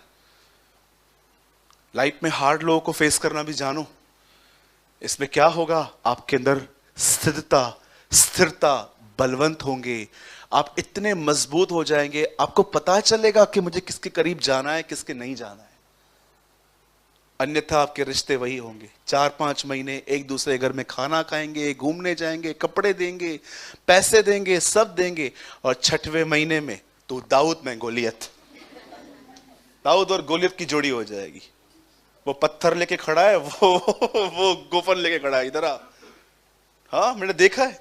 लाइफ में हार्ड लोगों को फेस करना भी जानो। इसमें क्या होगा, आपके अंदर स्थिरता, बलवंत होंगे, आप इतने मजबूत हो जाएंगे, आपको पता चलेगा कि मुझे किसके करीब जाना है, किसके नहीं जाना है। अन्यथा आपके रिश्ते वही होंगे, 4-5 महीने एक दूसरे घर में खाना खाएंगे, घूमने जाएंगे, कपड़े देंगे, पैसे देंगे, सब देंगे, और 6वें महीने में तो दाऊद में गोलियत, दाऊद और गोलियत की जोड़ी हो जाएगी। वो पत्थर लेके खड़ा है, वो गोफन लेके खड़ा है, इधर आ। हाँ, मैंने देखा है।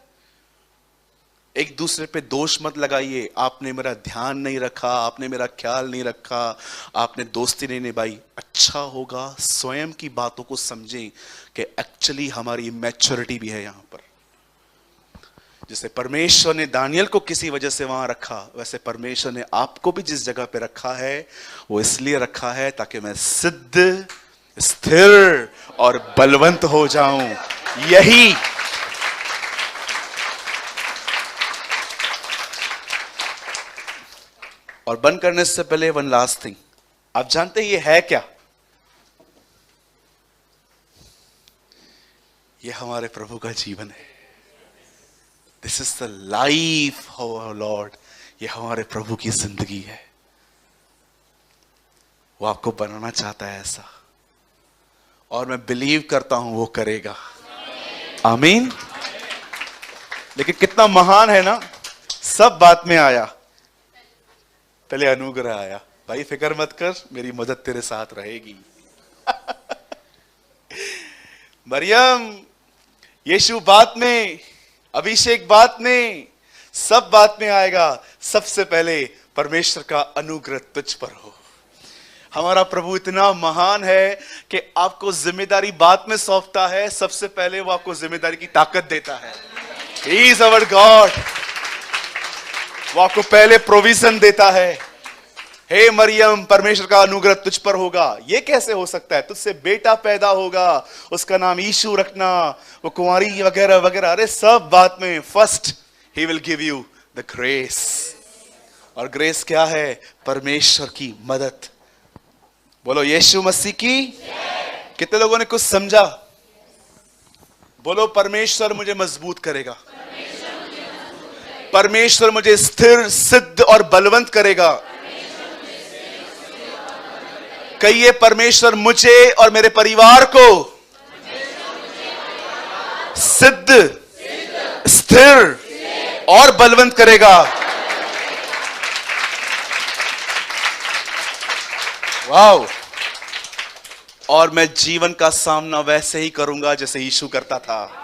एक दूसरे पे दोष मत लगाइए, आपने मेरा ध्यान नहीं रखा, आपने मेरा ख्याल नहीं रखा, आपने दोस्ती नहीं निभाई। अच्छा होगा स्वयं की बातों को समझें कि एक्चुअली हमारी मैच्योरिटी भी है यहां पर। जैसे परमेश्वर ने दानियल को किसी वजह से वहां रखा, वैसे परमेश्वर ने आपको भी जिस जगह पे रखा है वो इसलिए रखा है ताकि मैं सिद्ध, स्थिर और बलवंत हो जाऊं। यही और बंद करने से पहले वन लास्ट थिंग, आप जानते हैं ये है क्या? ये हमारे प्रभु का जीवन है। This is the life of our Lord. ये हमारे प्रभु की जिंदगी है। वो आपको बनाना चाहता है ऐसा, और मैं बिलीव करता हूं वो करेगा। आमीन। लेकिन कितना महान है ना, सब बात में आया, पहले अनुग्रह आया। भाई फिक्र मत कर, मेरी मदद तेरे साथ रहेगी। मरियम, यीशु बात में, अभिषेक बात में, सब बात में आएगा। सबसे पहले परमेश्वर का अनुग्रह तुझ पर हो। हमारा प्रभु इतना महान है कि आपको जिम्मेदारी बाद में सौंपता है, सबसे पहले वो आपको जिम्मेदारी की ताकत देता है। He is our God। वो आपको पहले प्रोविजन देता है। हे मरियम, परमेश्वर का अनुग्रह तुझ पर होगा। ये कैसे हो सकता है? तुझसे बेटा पैदा होगा, उसका नाम यीशु रखना, वो कुंवारी वगैरह वगैरह, अरे सब बात में first he will give you the grace. और ग्रेस क्या है? परमेश्वर की मदद। बोलो यीशु मसीह की। कितने लोगों ने कुछ समझा? बोलो परमेश्वर मुझे मजबूत करेगा, परमेश्वर मुझे स्थिर, सिद्ध और बलवंत करेगा। कहिए, परमेश्वर मुझे और मेरे परिवार को सिद्ध, स्थिर और बलवंत करेगा। वाओ। और मैं जीवन का सामना वैसे ही करूंगा जैसे यीशु करता था।